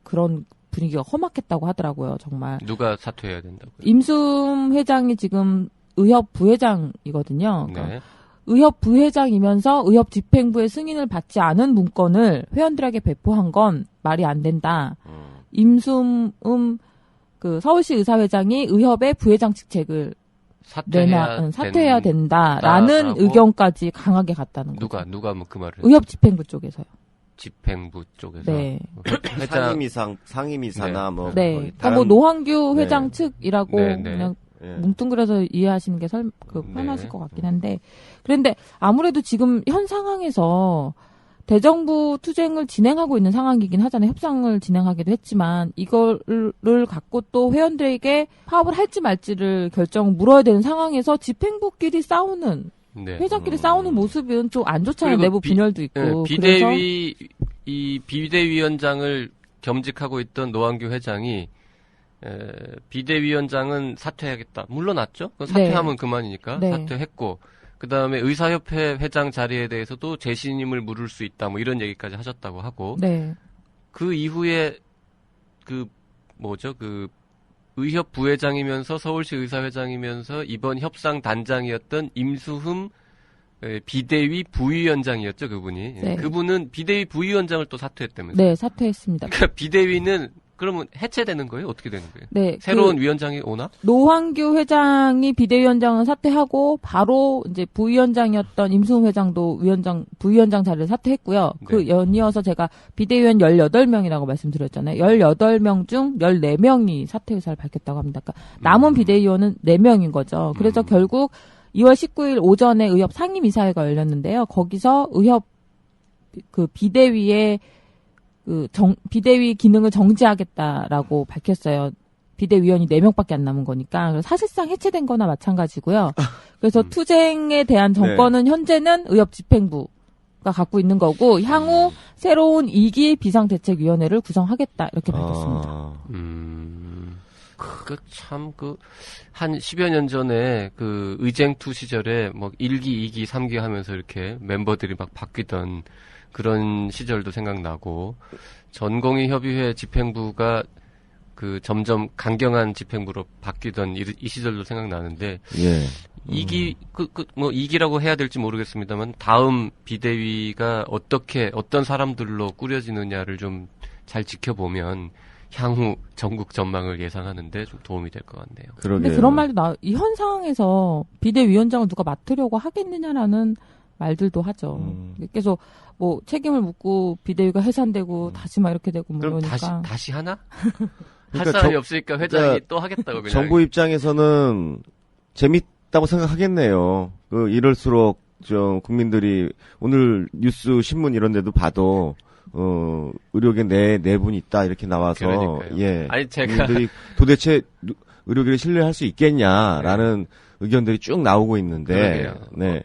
그런 분위기가 험악했다고 하더라고요. 정말. 누가 사퇴해야 된다고요? 임수흠 회장이 지금 의협 부회장이거든요. 그러니까 네. 의협 부회장이면서 의협 집행부의 승인을 받지 않은 문건을 회원들에게 배포한 건 말이 안 된다. 임수흠 서울시 의사회장이 의협의 부회장 직책을 사퇴해야 된다라는 의견까지 강하게 갔다는 거죠. 누가 그 말을? 의협 집행부 쪽에서요. 집행부 쪽에서. 네. 상임이사나 네. 그러니까 노환규 회장 네. 측이라고 네, 네. 그냥 네. 뭉뚱그려서 이해하시는 게 편하실 네. 것 같긴 한데. 그런데 아무래도 지금 현 상황에서 대정부 투쟁을 진행하고 있는 상황이긴 하잖아요. 협상을 진행하기도 했지만 이거를 갖고 또 회원들에게 파업을 할지 말지를 물어야 되는 상황에서 집행부끼리 싸우는 네. 회장끼리 싸우는 모습은 좀 안 좋잖아요. 그리고 내부 분열도 있고. 비대위원장을 겸직하고 있던 노환규 회장이 비대위원장은 사퇴해야겠다. 물러났죠? 사퇴하면 네. 그만이니까 네. 사퇴했고 그 다음에 의사협회 회장 자리에 대해서도 재신임을 물을 수 있다. 이런 얘기까지 하셨다고 하고 네. 그 이후에 의협 부회장이면서 서울시 의사회장이면서 이번 협상 단장이었던 임수흠 비대위 부위원장이었죠, 그분이. 네. 그분은 비대위 부위원장을 또 사퇴했다면서요. 네, 사퇴했습니다. 그러니까 비대위는 그러면 해체되는 거예요? 어떻게 되는 거예요? 네. 새로운 위원장이 오나? 노환규 회장이 비대위원장을 사퇴하고 바로 이제 부위원장이었던 임수흠 회장도 부위원장 자리를 사퇴했고요. 네. 그 연이어서 제가 비대위원 18명이라고 말씀드렸잖아요. 18명 중 14명이 사퇴 의사를 밝혔다고 합니다. 그러니까 남은 비대위원은 4명인 거죠. 그래서 결국 2월 19일 오전에 의협 상임이사회가 열렸는데요. 거기서 의협 비대위의 비대위 기능을 정지하겠다라고 밝혔어요. 비대위원이 4명밖에 안 남은 거니까. 그래서 사실상 해체된 거나 마찬가지고요. 그래서 투쟁에 대한 정권은 현재는 의협집행부가 갖고 있는 거고, 향후 새로운 2기 비상대책위원회를 구성하겠다. 이렇게 밝혔습니다. 한 10여 년 전에 의쟁투 시절에 1기, 2기, 3기 하면서 이렇게 멤버들이 막 바뀌던 그런 시절도 생각나고, 전공의 협의회 집행부가 점점 강경한 집행부로 바뀌던 이 시절도 생각나는데, 2기라고 해야 될지 모르겠습니다만, 다음 비대위가 어떤 사람들로 꾸려지느냐를 좀 잘 지켜보면, 향후 전국 전망을 예상하는데 좀 도움이 될 것 같네요. 그런데 그런 말도 이 현 상황에서 비대위원장을 누가 맡으려고 하겠느냐라는 말들도 하죠. 계속 책임을 묻고 비대위가 해산되고 다시 막 이렇게 되고 그럼 이러니까. 다시 하나? 할 사람이 없으니까 회장이 또 하겠다고 그냥. 정부 입장에서는 재밌다고 생각하겠네요. 이럴수록 국민들이 오늘 뉴스 신문 이런 데도 봐도 의료계 네 분 있다 이렇게 나와서 그러니까요. 아니 국민들이 도대체 의료계를 신뢰할 수 있겠냐라는 의견들이 쭉 나오고 있는데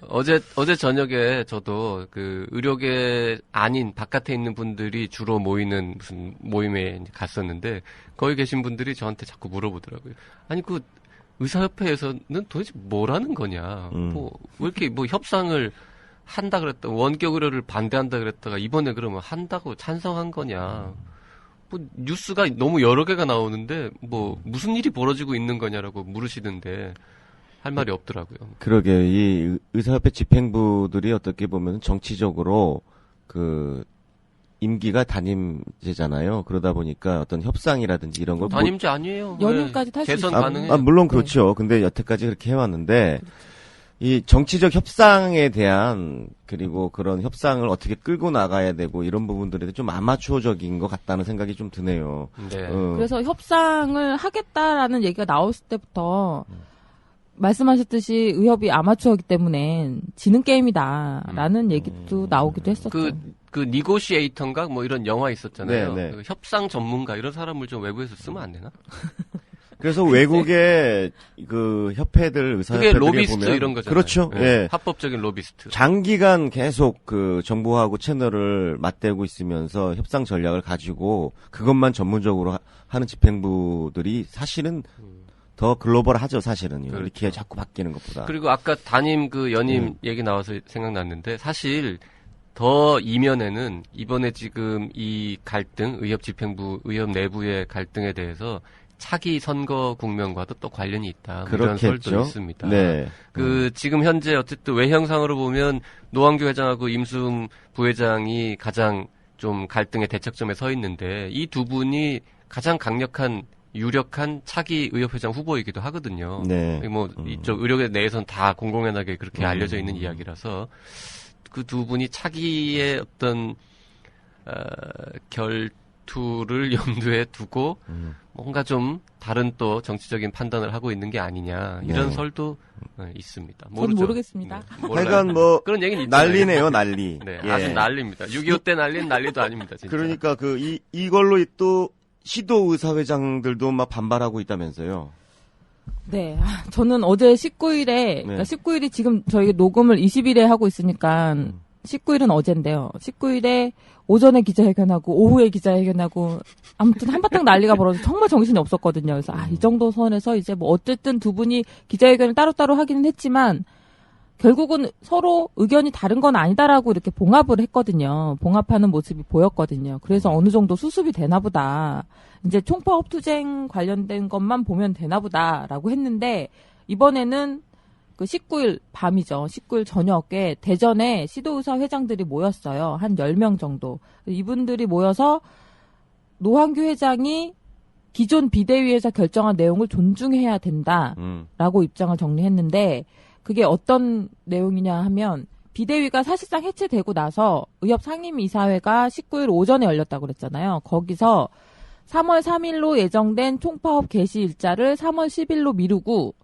어제 저녁에 저도 의료계 아닌 바깥에 있는 분들이 주로 모이는 무슨 모임에 갔었는데 거기 계신 분들이 저한테 자꾸 물어보더라고요. 아니 의사협회에서는 도대체 뭐라는 거냐? 왜 이렇게 협상을 한다 그랬다, 원격 의료를 반대한다 그랬다가 이번에 그러면 한다고 찬성한 거냐? 뉴스가 너무 여러 개가 나오는데 무슨 일이 벌어지고 있는 거냐라고 물으시던데 할 말이 없더라고요. 그러게 이 의사협회 집행부들이 어떻게 보면 정치적으로 임기가 단임제잖아요. 그러다 보니까 어떤 협상이라든지 이런 걸 단임제 아니에요. 연임까지 탈 수 있어요. 개선 가능해요. 물론 그렇죠. 근데 여태까지 그렇게 해왔는데. 이 정치적 협상에 대한 그리고 그런 협상을 어떻게 끌고 나가야 되고 이런 부분들에 좀 아마추어적인 것 같다는 생각이 좀 드네요. 네. 그래서 협상을 하겠다라는 얘기가 나왔을 때부터 말씀하셨듯이 의협이 아마추어이기 때문에 지는 게임이다라는 얘기도 나오기도 했었죠. 니고시에이터인가 이런 영화 있었잖아요. 네. 협상 전문가 이런 사람을 좀 외부에서 쓰면 안 되나? 그래서 외국의 협회들, 의사협회들이 그게 로비스트 보면 이런 거잖아요. 그렇죠. 예. 합법적인 로비스트. 장기간 계속 정부하고 채널을 맞대고 있으면서 협상 전략을 가지고 그것만 전문적으로 하는 집행부들이 사실은 더 글로벌하죠, 사실은. 그렇죠. 이렇게 자꾸 바뀌는 것보다. 그리고 아까 담임 연임 얘기 나와서 생각났는데 사실 더 이면에는 이번에 지금 이 갈등, 의협 내부의 갈등에 대해서 차기 선거 국면과도 또 관련이 있다. 이런 설도 있습니다. 네. 지금 현재 어쨌든 외형상으로 보면 노환규 회장하고 임수웅 부회장이 가장 좀 갈등의 대척점에 서 있는데 이 두 분이 가장 강력한 유력한 차기 의협회장 후보이기도 하거든요. 네. 이쪽 의료계 내에서는 다 공공연하게 그렇게 알려져 있는 이야기라서 그 두 분이 차기의 어떤 결투를 염두에 두고 뭔가 좀 다른 또 정치적인 판단을 하고 있는 게 아니냐 이런 설도 있습니다. 저는 모르겠습니다. 하여간 그런 얘기는 난리네요, 난리. 네, 아주 난리입니다. 6.25 때 난리는 난리도 아닙니다. 진짜. 그러니까 이걸로 또 시도의사회장들도 막 반발하고 있다면서요. 네. 저는 어제 19일에, 그러니까 19일이 지금 저희 녹음을 20일에 하고 있으니까 19일은 어젠데요. 19일에 오전에 기자회견하고 오후에 기자회견하고 아무튼 한바탕 난리가 벌어서 정말 정신이 없었거든요. 그래서 이 정도 선에서 이제 어쨌든 두 분이 기자회견을 따로따로 하기는 했지만 결국은 서로 의견이 다른 건 아니다라고 이렇게 봉합을 했거든요. 봉합하는 모습이 보였거든요. 그래서 어느 정도 수습이 되나 보다. 이제 총파업 투쟁 관련된 것만 보면 되나 보다라고 했는데 이번에는 19일 밤이죠. 19일 저녁에 대전에 시도의사 회장들이 모였어요. 한 10명 정도. 이분들이 모여서 노환규 회장이 기존 비대위에서 결정한 내용을 존중해야 된다라고 입장을 정리했는데 그게 어떤 내용이냐 하면 비대위가 사실상 해체되고 나서 의협 상임이사회가 19일 오전에 열렸다고 그랬잖아요. 거기서 3월 3일로 예정된 총파업 개시 일자를 3월 10일로 미루고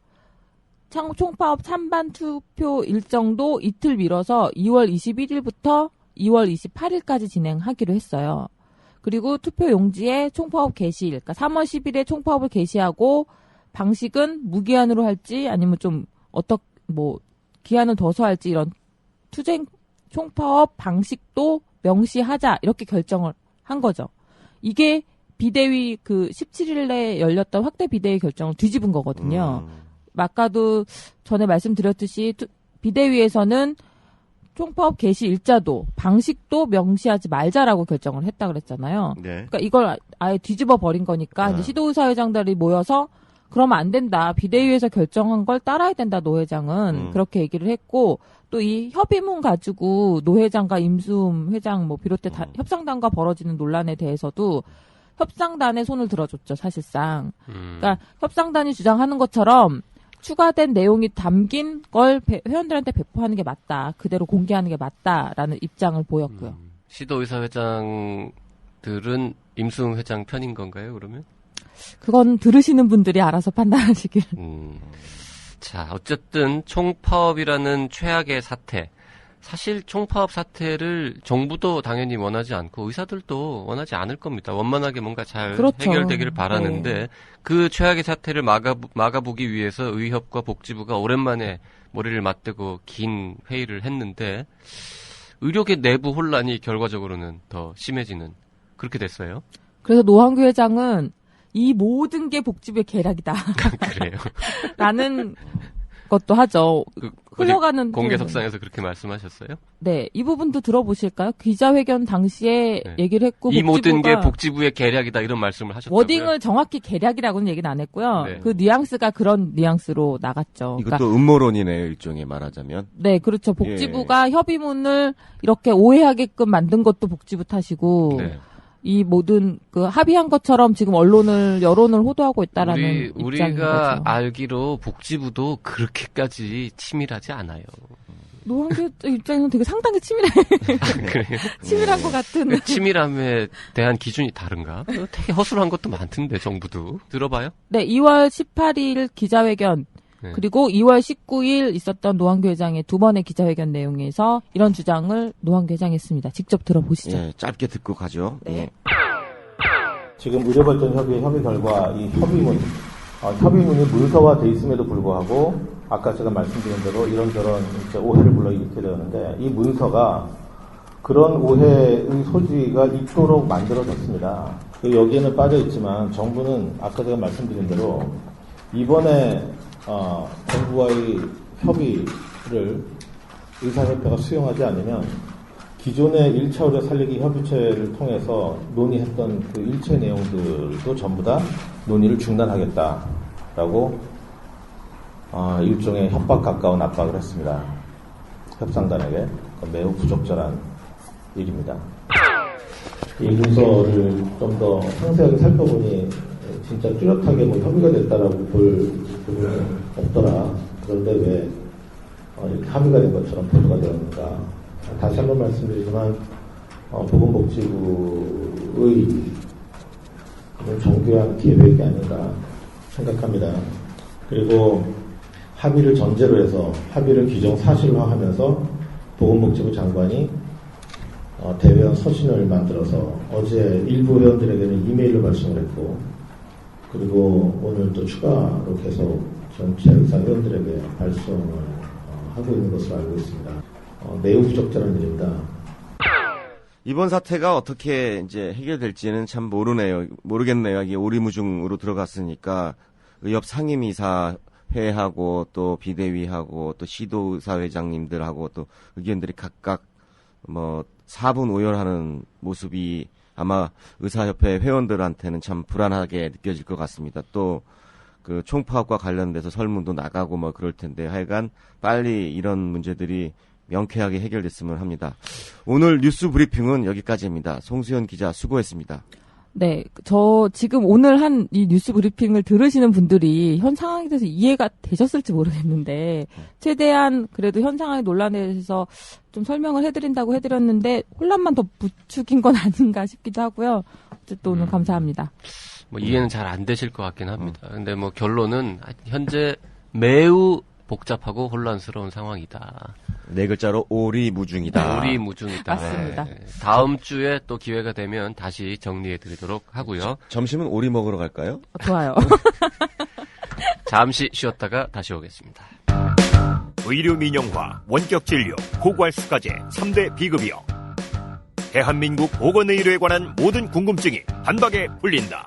총파업 찬반 투표 일정도 이틀 미뤄서 2월 21일부터 2월 28일까지 진행하기로 했어요. 그리고 투표 용지에 총파업 개시일, 그러니까 3월 10일에 총파업을 개시하고 방식은 무기한으로 할지 아니면 좀 기한을 둬서 할지 이런 투쟁 총파업 방식도 명시하자 이렇게 결정을 한 거죠. 이게 비대위 17일에 열렸던 확대 비대위 결정을 뒤집은 거거든요. 아까도 전에 말씀드렸듯이 비대위에서는 총파업 개시 일자도 방식도 명시하지 말자라고 결정을 했다 그랬잖아요. 네. 그러니까 이걸 아예 뒤집어 버린 거니까 이제 시도의사회장들이 모여서 그러면 안 된다. 비대위에서 결정한 걸 따라야 된다. 노 회장은 그렇게 얘기를 했고 또 이 협의문 가지고 노 회장과 임수음 회장 비롯해 협상단과 벌어지는 논란에 대해서도 협상단의 손을 들어줬죠. 사실상. 그러니까 협상단이 주장하는 것처럼 추가된 내용이 담긴 걸 회원들한테 배포하는 게 맞다. 그대로 공개하는 게 맞다라는 입장을 보였고요. 시도의사회장들은 임수음 회장 편인 건가요, 그러면? 그건 들으시는 분들이 알아서 판단하시길. 자, 어쨌든 총파업이라는 최악의 사태. 사실 총파업 사태를 정부도 당연히 원하지 않고 의사들도 원하지 않을 겁니다. 원만하게 뭔가 잘 그렇죠. 해결되기를 바라는데 네. 그 최악의 사태를 막아보기 위해서 의협과 복지부가 오랜만에 머리를 맞대고 긴 회의를 했는데 의료계 내부 혼란이 결과적으로는 더 심해지는 그렇게 됐어요. 그래서 노환규 회장은 이 모든 게 복지부의 계략이다. 그래요. 라는 것도 하죠. 흘러가는 공개석상에서 그렇게 말씀하셨어요? 네, 이 부분도 들어보실까요? 기자회견 당시에 얘기를 했고 이 모든 게 복지부의 계략이다 이런 말씀을 하셨다고요? 워딩을 정확히 계략이라고는 얘기는 안 했고요. 네. 그 뉘앙스가 그런 뉘앙스로 나갔죠. 이것도 그러니까, 음모론이네요, 일종의 말하자면. 네, 그렇죠. 복지부가 협의문을 이렇게 오해하게끔 만든 것도 복지부 탓이고 네. 이 모든 합의한 것처럼 지금 여론을 호도하고 있다라는 입장인 우리가 거죠. 알기로 복지부도 그렇게까지 치밀하지 않아요. 노환규 입장에서는 되게 상당히 치밀해. 그래요? 치밀한 것 같은. 치밀함에 대한 기준이 다른가? 되게 허술한 것도 많던데 정부도. 들어봐요? 네, 2월 18일 기자회견 네. 그리고 2월 19일 있었던 노환규 회장의 두 번의 기자회견 내용에서 이런 주장을 노환규 회장이 했습니다. 직접 들어보시죠. 예, 짧게 듣고 가죠. 네. 예. 지금 의료발전협의회 협의 결과 이 협의문이 문서화돼 있음에도 불구하고 아까 제가 말씀드린 대로 이런저런 이제 오해를 불러일으키게 되었는데 이 문서가 그런 오해의 소지가 있도록 만들어졌습니다. 여기에는 빠져 있지만 정부는 아까 제가 말씀드린 대로 이번에 정부와의 협의를 의사협회가 수용하지 않으면 기존의 1차 의료 살리기 협의체를 통해서 논의했던 그 일체 내용들도 전부 다 논의를 중단하겠다라고 일종의 협박 가까운 압박을 했습니다. 협상단에게 매우 부적절한 일입니다. 이 문서를 좀 더 상세하게 살펴보니 진짜 뚜렷하게 협의가 됐다라고 볼 부분은 없더라. 그런데 왜 이렇게 합의가 된 것처럼 보도가 되었는가. 다시 한번 말씀드리지만 보건복지부의 정교한 계획이 아닌가 생각합니다. 그리고 합의를 전제로 해서 합의를 기정사실화하면서 보건복지부 장관이 대회원 서신을 만들어서 어제 일부 회원들에게는 이메일로 발송을 했고 그리고 오늘 또 추가로 계속 전체 의사 회원들에게 발송을 하고 있는 것으로 알고 있습니다. 매우 부적절한 일입니다. 이번 사태가 어떻게 이제 해결될지는 참 모르겠네요. 이게 오리무중으로 들어갔으니까 의협 상임이사 회하고 또 비대위하고 또 시도의사회장님들하고 또 의견들이 각각 4분 오열하는 모습이 아마 의사협회 회원들한테는 참 불안하게 느껴질 것 같습니다. 또 그 총파업과 관련돼서 설문도 나가고 그럴 텐데 하여간 빨리 이런 문제들이 명쾌하게 해결됐으면 합니다. 오늘 뉴스 브리핑은 여기까지입니다. 송수연 기자 수고했습니다. 네, 저 지금 오늘 한 이 뉴스 브리핑을 들으시는 분들이 현 상황에 대해서 이해가 되셨을지 모르겠는데 최대한 그래도 현 상황의 논란에 대해서 좀 설명을 해드렸는데 혼란만 더 부추긴 건 아닌가 싶기도 하고요. 어쨌든 오늘 감사합니다. 이해는 잘 안 되실 것 같긴 합니다. 근데 결론은 현재 매우 복잡하고 혼란스러운 상황이다. 네 글자로 오리무중이다. 오리무중이다. 맞습니다. 네. 다음 주에 또 기회가 되면 다시 정리해드리도록 하고요. 점심은 오리 먹으러 갈까요? 좋아요. 잠시 쉬었다가 다시 오겠습니다. 의료 민영화, 원격 진료, 고괄수가제 3대 비급여. 대한민국 보건의료에 관한 모든 궁금증이 한 방에 풀린다.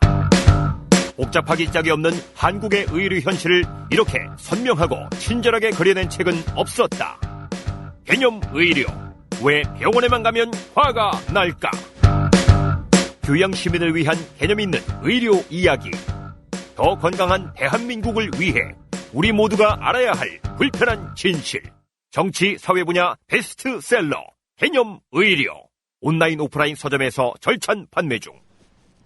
복잡하기 짝이 없는 한국의 의료 현실을 이렇게 선명하고 친절하게 그려낸 책은 없었다. 개념 의료. 왜 병원에만 가면 화가 날까? 교양 시민을 위한 개념 있는 의료 이야기. 더 건강한 대한민국을 위해 우리 모두가 알아야 할 불편한 진실. 정치 사회 분야 베스트셀러 개념 의료. 온라인 오프라인 서점에서 절찬 판매 중.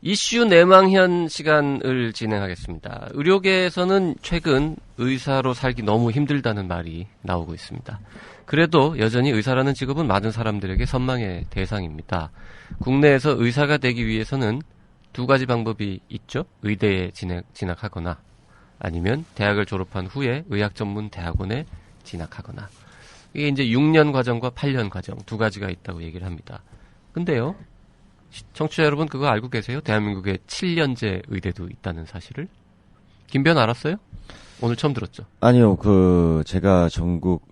이슈 내망현 시간을 진행하겠습니다. 의료계에서는 최근 의사로 살기 너무 힘들다는 말이 나오고 있습니다. 그래도 여전히 의사라는 직업은 많은 사람들에게 선망의 대상입니다. 국내에서 의사가 되기 위해서는 두 가지 방법이 있죠. 의대에 진학하거나 아니면 대학을 졸업한 후에 의학전문대학원에 진학하거나. 이게 이제 6년 과정과 8년 과정 두 가지가 있다고 얘기를 합니다. 근데요, 청취자 여러분 그거 알고 계세요? 대한민국에 7년제 의대도 있다는 사실을? 김변 알았어요? 오늘 처음 들었죠? 아니요, 제가 전국,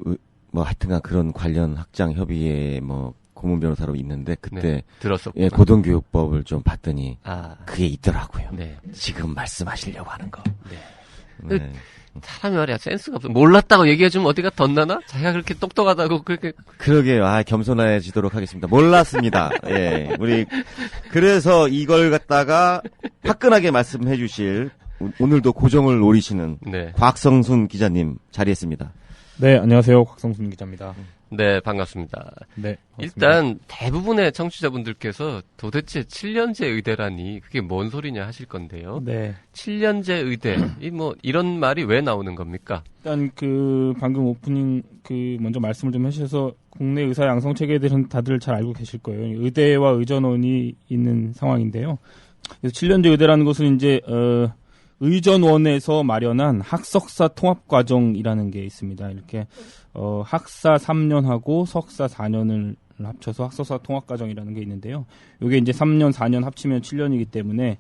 하여튼간 그런 관련 학장 협의회 고문 변호사로 있는데, 그때. 네, 들었었구나. 예, 고등교육법을 좀 봤더니, 그게 있더라고요. 네. 지금 말씀하시려고 하는 거. 네. 네. 사람이 말이야, 센스가 없어. 몰랐다고 얘기해주면 어디가 덧나나? 자기가 그렇게 똑똑하다고 그렇게. 그러게요. 겸손해지도록 하겠습니다. 몰랐습니다. 예. 그래서 이걸 갖다가 화끈하게 말씀해 주실, 오늘도 고정을 노리시는. 네. 곽성순 기자님 자리했습니다. 네, 안녕하세요. 곽성순 기자입니다. 네, 반갑습니다. 네. 반갑습니다. 일단 대부분의 청취자분들께서 도대체 7년제 의대라니 그게 뭔 소리냐 하실 건데요. 네. 7년제 의대, 이런 말이 왜 나오는 겁니까? 일단 방금 오프닝 먼저 말씀을 좀 해주셔서 국내 의사 양성 체계에 대해서는 다들 잘 알고 계실 거예요. 의대와 의전원이 있는 상황인데요. 그래서 7년제 의대라는 것은 이제 의전원에서 마련한 학석사 통합과정이라는 게 있습니다. 이렇게 학사 3년하고 석사 4년을 합쳐서 학석사 통합과정이라는 게 있는데요. 이게 이제 3년, 4년 합치면 7년이기 때문에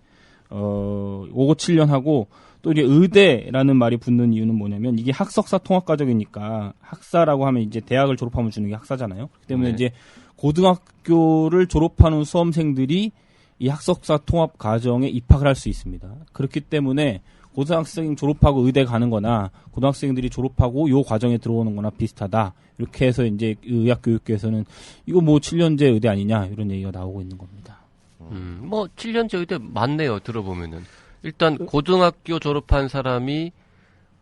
오고 7년하고 또 이제 의대라는 말이 붙는 이유는 뭐냐면 이게 학석사 통합과정이니까 학사라고 하면 이제 대학을 졸업하면 주는 게 학사잖아요. 그렇기 때문에 네. 이제 고등학교를 졸업하는 수험생들이 이 학석사 통합 과정에 입학을 할 수 있습니다. 그렇기 때문에 고등학생 졸업하고 의대 가는 거나 고등학생들이 졸업하고 요 과정에 들어오는 거나 비슷하다. 이렇게 해서 이제 의학교육계에서는 이거 7년제 의대 아니냐 이런 얘기가 나오고 있는 겁니다. 7년제 의대 맞네요. 들어보면은. 일단 고등학교 졸업한 사람이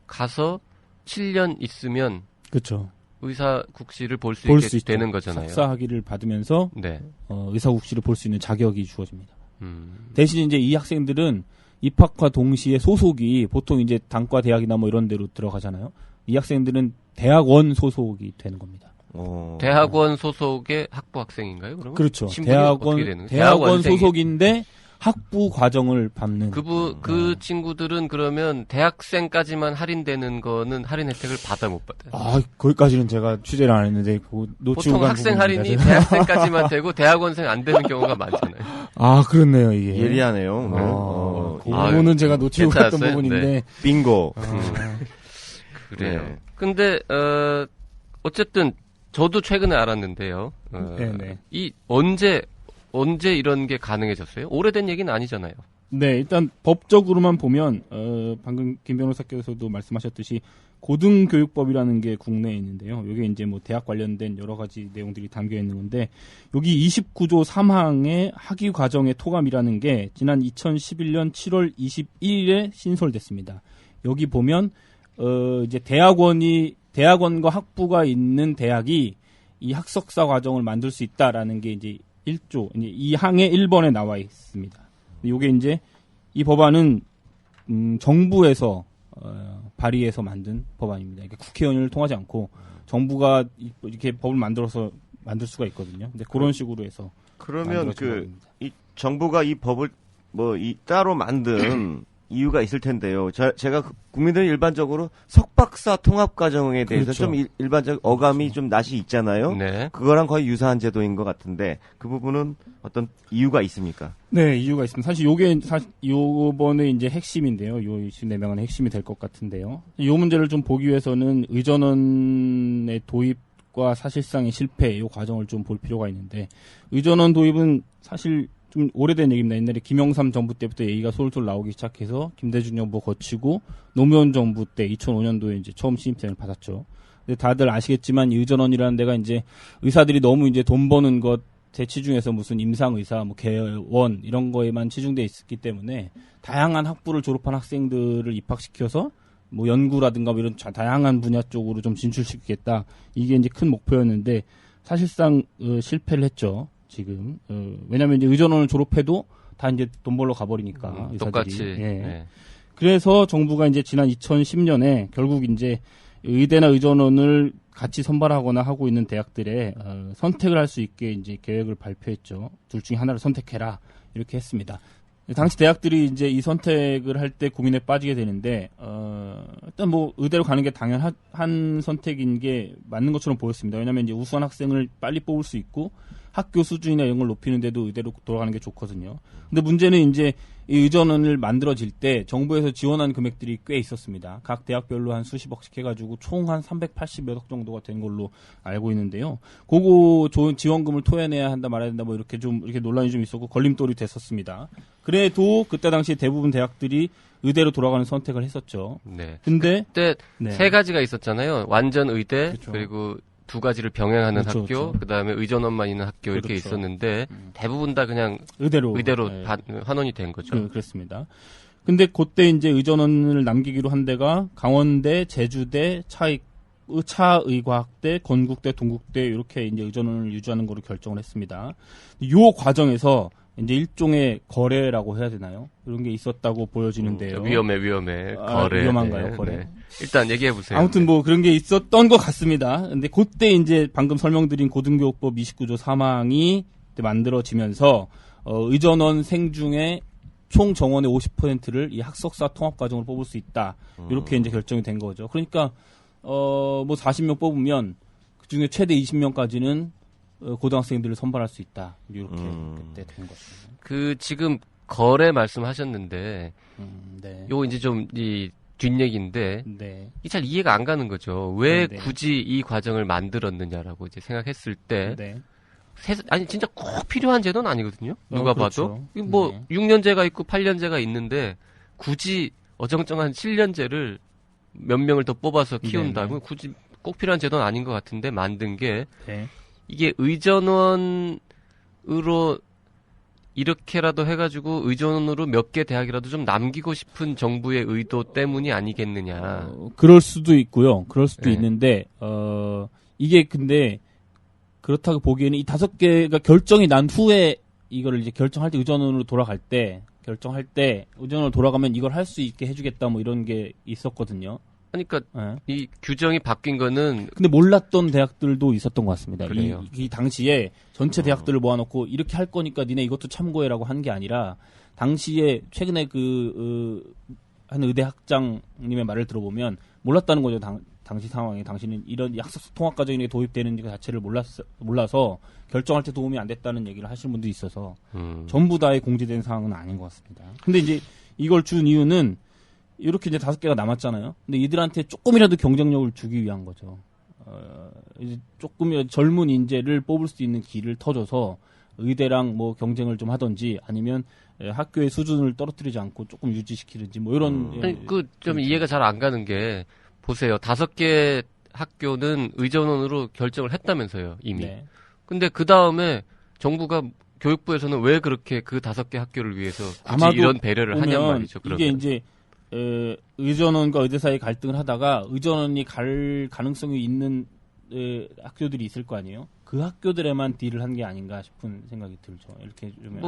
가서 7년 있으면 그렇죠. 의사 국시를 볼 수 있게 되는 거잖아요. 석사 학위를 받으면서 네. 의사 국시를 볼 수 있는 자격이 주어집니다. 대신 이제 이 학생들은 입학과 동시에 소속이 보통 이제 단과 대학이나 이런 데로 들어가잖아요. 이 학생들은 대학원 소속이 되는 겁니다. 대학원 소속의 학부 학생인가요? 그러면? 그렇죠. 대학원 대학원 소속인데 학부 과정을 밟는. 그 친구들은 그러면 대학생까지만 할인되는 거는 할인 혜택을 받아 못 받아요? 거기까지는 제가 취재를 안 했는데, 보통 학생 할인이 대학생까지만 되고 대학원생 안 되는 경우가 많잖아요. 그렇네요, 이게. 예리하네요. 그거는 제가 놓치고 갔던 부분인데. 네. 빙고. 그래요. 네. 근데, 어쨌든, 저도 최근에 알았는데요. 네네. 언제 이런 게 가능해졌어요? 오래된 얘기는 아니잖아요. 네, 일단 법적으로만 보면 방금 김 변호사께서도 말씀하셨듯이 고등교육법이라는 게 국내에 있는데요. 이게 이제 대학 관련된 여러 가지 내용들이 담겨 있는 건데 여기 29조 3항의 학위 과정의 토감이라는 게 지난 2011년 7월 21일에 신설됐습니다. 여기 보면 이제 대학원과 학부가 있는 대학이 이 학석사 과정을 만들 수 있다라는 게 이제 1조, 이 항의 1번에 나와 있습니다. 이게 이제 이 법안은 정부에서 발의해서 만든 법안입니다. 그러니까 국회의원을 통하지 않고 정부가 이렇게 법을 만들어서 만들 수가 있거든요. 근데 그런 식으로 해서 그러면 이 정부가 이 법을 따로 만든 이유가 있을 텐데요. 제가 국민들이 일반적으로 석박사 통합과정에 대해서 그렇죠. 좀 일반적 어감이 좀 낯이 있잖아요. 네. 그거랑 거의 유사한 제도인 것 같은데 그 부분은 어떤 이유가 있습니까? 네, 이유가 있습니다. 사실 요게 요번에 이제 핵심인데요. 요 24명은 핵심이 될 것 같은데요. 요 문제를 좀 보기 위해서는 의전원의 도입과 사실상의 실패 요 과정을 좀 볼 필요가 있는데 의전원 도입은 사실 좀 오래된 얘기입니다. 옛날에 김영삼 정부 때부터 얘기가 솔솔 나오기 시작해서 김대중 정부 거치고 노무현 정부 때 2005년도에 이제 처음 신입생을 받았죠. 근데 다들 아시겠지만 이 의전원이라는 데가 이제 의사들이 너무 이제 돈 버는 것 대치 중에서 무슨 임상의사, 뭐 개원 이런 거에만 치중돼 있었기 때문에 다양한 학부를 졸업한 학생들을 입학시켜서 뭐 연구라든가 뭐 이런 다양한 분야 쪽으로 좀 진출시키겠다. 이게 이제 큰 목표였는데 사실상 실패를 했죠. 지금 왜냐하면 이제 의전원을 졸업해도 다 이제 돈 벌러 가버리니까 의사들이. 똑같이. 예. 네. 그래서 정부가 이제 지난 2010년에 결국 이제 의대나 의전원을 같이 선발하거나 하고 있는 대학들에 선택을 할 수 있게 이제 계획을 발표했죠. 둘 중에 하나를 선택해라 이렇게 했습니다. 당시 대학들이 이제 이 선택을 할 때 고민에 빠지게 되는데 일단 뭐 의대로 가는 게 당연한 선택인 게 맞는 것처럼 보였습니다. 왜냐하면 이제 우수한 학생을 빨리 뽑을 수 있고 학교 수준이나 이런 걸 높이는데도 의대로 돌아가는 게 좋거든요. 근데 문제는 이제 이 의전원을 만들어질 때 정부에서 지원한 금액들이 꽤 있었습니다. 각 대학별로 한 수십억씩 해가지고 총 한 380몇 억 정도가 된 걸로 알고 있는데요. 그거 좋은 지원금을 토해내야 한다 말아야 된다 뭐 이렇게 논란이 좀 있었고 걸림돌이 됐었습니다. 그래도 그때 당시 대부분 대학들이 의대로 돌아가는 선택을 했었죠. 네. 근데 그때 네. 세 가지가 있었잖아요. 완전 의대 그렇죠. 그리고 두 가지를 병행하는 그렇죠, 학교, 그렇죠. 그다음에 의전원만 있는 학교 이렇게 그렇죠. 있었는데 대부분 다 그냥 의대로 네. 환원이 된 거죠. 그렇습니다. 근데 그때 이제 의전원을 남기기로 한 데가 강원대, 제주대, 차의과학대, 건국대, 동국대 이렇게 이제 의전원을 유지하는 거로 결정을 했습니다. 이 과정에서 이제 일종의 거래라고 해야 되나요? 이런 게 있었다고 보여지는데요. 위험해. 거래. 위험한가요, 거래? 네. 일단 얘기해 보세요. 아무튼 뭐 그런 게 있었던 것 같습니다. 근데 그때 이제 방금 설명드린 고등교육법 29조 3항이 만들어지면서 의전원생 중에 총 정원의 50%를 이 학석사 통합과정으로 뽑을 수 있다. 이렇게 이제 결정이 된 거죠. 그러니까 뭐 40명 뽑으면 그 중에 최대 20명까지는 고등학생들을 선발할 수 있다. 이렇게 그때 된 거죠. 그 지금 거래 말씀하셨는데 네. 요 이제 좀 이 뒷얘기인데 네. 이 잘 이해가 안 가는 거죠. 왜 네. 굳이 이 과정을 만들었느냐라고 이제 생각했을 때 네. 아니 진짜 꼭 필요한 제도는 아니거든요. 누가 그렇죠. 봐도 뭐 네. 6년제가 있고 8년제가 있는데 굳이 어정쩡한 7년제를 몇 명을 더 뽑아서 키운다. 네. 굳이 꼭 필요한 제도는 아닌 것 같은데 만든 게 네. 이게 의전원으로 이렇게라도 해가지고 의전원으로 몇 개 대학이라도 좀 남기고 싶은 정부의 의도 때문이 아니겠느냐. 그럴 수도 있고요. 그럴 수도 네. 있는데 이게 근데 그렇다고 보기에는 이 5개가 결정이 난 후에 이거를 이제 결정할 때 의전원으로 돌아갈 때 결정할 때 의전원으로 돌아가면 이걸 할 수 있게 해주겠다 뭐 이런 게 있었거든요. 그러니까 네. 이 규정이 바뀐 거는 근데 몰랐던 대학들도 있었던 것 같습니다. 그래요. 이 당시에 전체 대학들을 모아놓고 이렇게 할 거니까 니네 이것도 참고해라고 한 게 아니라 당시에 최근에 한 의대 학장님의 말을 들어보면 몰랐다는 거죠. 당시 상황에 당신은 이런 학습 통합 과정이 도입되는 것 자체를 몰라서 결정할 때 도움이 안 됐다는 얘기를 하시는 분도 있어서 전부 다의 공지된 상황은 아닌 것 같습니다. 근데 이제 이걸 준 이유는 이렇게 이제 5개가 남았잖아요. 근데 이들한테 조금이라도 경쟁력을 주기 위한 거죠. 이제 조금이라도 젊은 인재를 뽑을 수 있는 길을 터줘서 의대랑 뭐 경쟁을 좀 하든지 아니면 학교의 수준을 떨어뜨리지 않고 조금 유지시키든지 뭐 이런. 아니, 좀 이해가 잘 안 가는 게 보세요. 5개 학교는 의전원으로 결정을 했다면서요, 이미. 네. 근데 그 다음에 정부가 교육부에서는 왜 그렇게 그 5개 학교를 위해서 굳이 아마도 이런 배려를 하냔 말이죠. 그러면. 이게 이제 의전원과 의대 사이 갈등을 하다가 의전원이 갈 가능성이 있는 학교들이 있을 거 아니에요. 그 학교들에만 딜을 한 게 아닌가 싶은 생각이 들죠. 이렇게 좀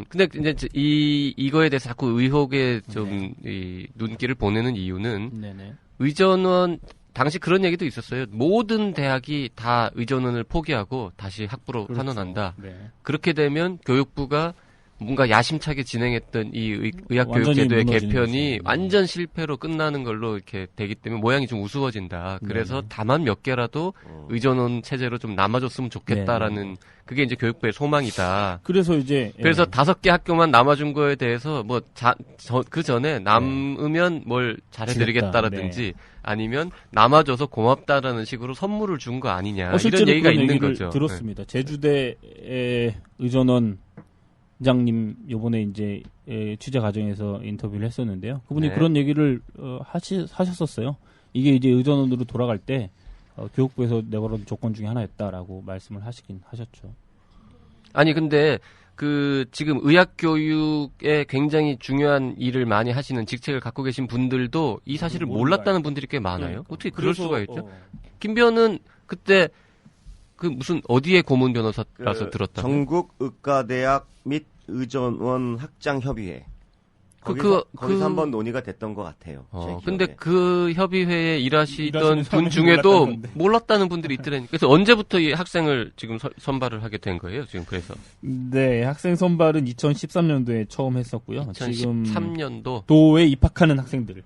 근데 이제 이거에 대해서 자꾸 의혹에 좀 이 눈길을 보내는 이유는 네네. 의전원 당시 그런 얘기도 있었어요. 모든 대학이 다 의전원을 포기하고 다시 학부로 그렇죠. 환원한다. 네. 그렇게 되면 교육부가 뭔가 야심차게 진행했던 이 의학교육제도의 개편이 완전 실패로 끝나는 걸로 이렇게 되기 때문에 모양이 좀 우스워진다. 그래서 다만 몇 개라도 의전원 체제로 좀 남아줬으면 좋겠다라는 그게 이제 교육부의 소망이다. 그래서 이제 5개 학교만 남아준 거에 대해서 뭐 그 전에 남으면 뭘 잘해드리겠다라든지 아니면 남아줘서 고맙다라는 식으로 선물을 준 거 아니냐 이런 얘기가 있는 거죠. 들었습니다. 제주대의 의전원 장님 요번에 이제 취재 과정에서 인터뷰를 했었는데요. 그분이 그런 얘기를 하셨었어요. 이게 이제 의전원으로 돌아갈 때 교육부에서 내걸은 조건 중에 하나였다라고 말씀을 하시긴 하셨죠. 아니 근데 그 지금 의학 교육에 굉장히 중요한 일을 많이 하시는 직책을 갖고 계신 분들도 이 사실을 몰랐다는 분들이 꽤 많아요. 어떻게 그럴 수가 있죠? 김변은 그때 그 무슨 어디에 고문 변호사라서 들었다? 전국 의과대학 및 의전원 학장협의회. 거기서 한번 논의가 됐던 것 같아요. 근데 그 협의회에 일하시던 분 중에도 몰랐다는 분들이 있더라니까. 그래서 언제부터 이 학생을 지금 선발을 하게 된 거예요? 지금 그래서? 네, 학생 선발은 2013년도에 처음 했었고요. 2013년도 도에 입학하는 학생들.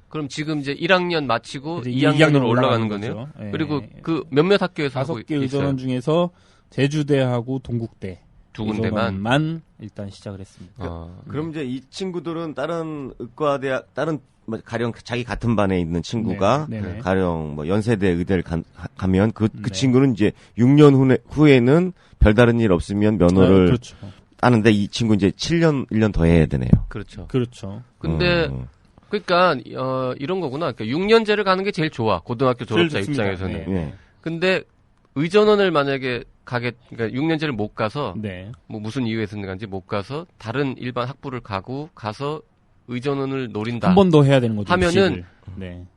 그럼 지금 이제 1학년 마치고 2학년으로 올라가는 거네요. 네. 그리고 그 몇몇 학교에서 5개 의전원 중에서 제주대하고 동국대 두 군데만 일단 시작을 했습니다. 그럼 이제 이 친구들은 다른 의과대학 다른 가령 자기 같은 반에 있는 친구가 가령 뭐 연세대 의대를 가면 그 친구는 이제 6년 후에는 별다른 일 없으면 면허를 따는데 이 친구 이제 1년 더 해야 되네요. 그렇죠. 근데 그러니까 이런 거구나. 그러니까 6년제를 가는 게 제일 좋아. 고등학교 졸업자 입장에서는. 근데 의전원을 만약에 그러니까 6년제를 못 가서 뭐 무슨 이유에서든지 못 가서 다른 일반 학부를 가서 의전원을 노린다. 한 번 더 해야 되는 거죠. 하면은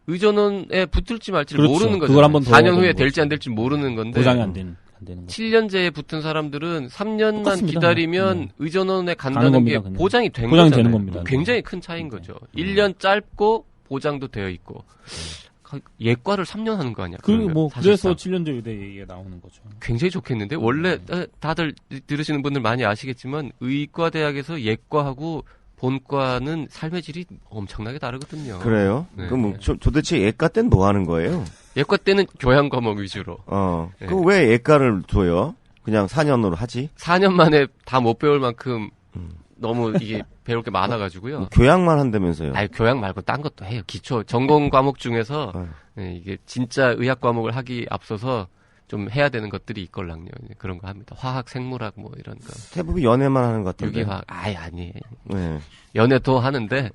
의전원에 붙을지 말지를 모르는 거죠. 4년 후에 될지 안 될지 모르는 건데 보장이 안 되는 거죠. 7년제에 붙은 사람들은 3년만 기다리면 의전원에 간다는 게 보장이 된 거잖아요. 되는 겁니다. 굉장히 큰 차이인 거죠. 1년 짧고 보장도 되어 있고. 예과를 3년 하는 거 아니야? 그래서 7년제 의대 얘기가 나오는 거죠. 굉장히 좋겠는데 원래 다들 들으시는 분들 많이 아시겠지만 의과대학에서 예과하고 본과는 삶의 질이 엄청나게 다르거든요. 그래요? 그럼 도대체 예과 때는 뭐 하는 거예요? 예과 때는 교양 과목 위주로. 그럼 왜 예과를 둬요? 그냥 4년으로 하지? 4년 만에 다 못 배울 만큼 너무 이게 배울 게 많아가지고요. 교양만 한다면서요? 아니, 교양 말고 딴 것도 해요. 기초, 전공 과목 중에서 이게 진짜 의학 과목을 하기 앞서서 좀 해야 되는 것들이 있걸랑요. 그런 거 합니다. 화학, 생물학 뭐 이런 거. 대부분 연애만 하는 것 같은데. 유기화학. 아니에요. 연애도 하는데.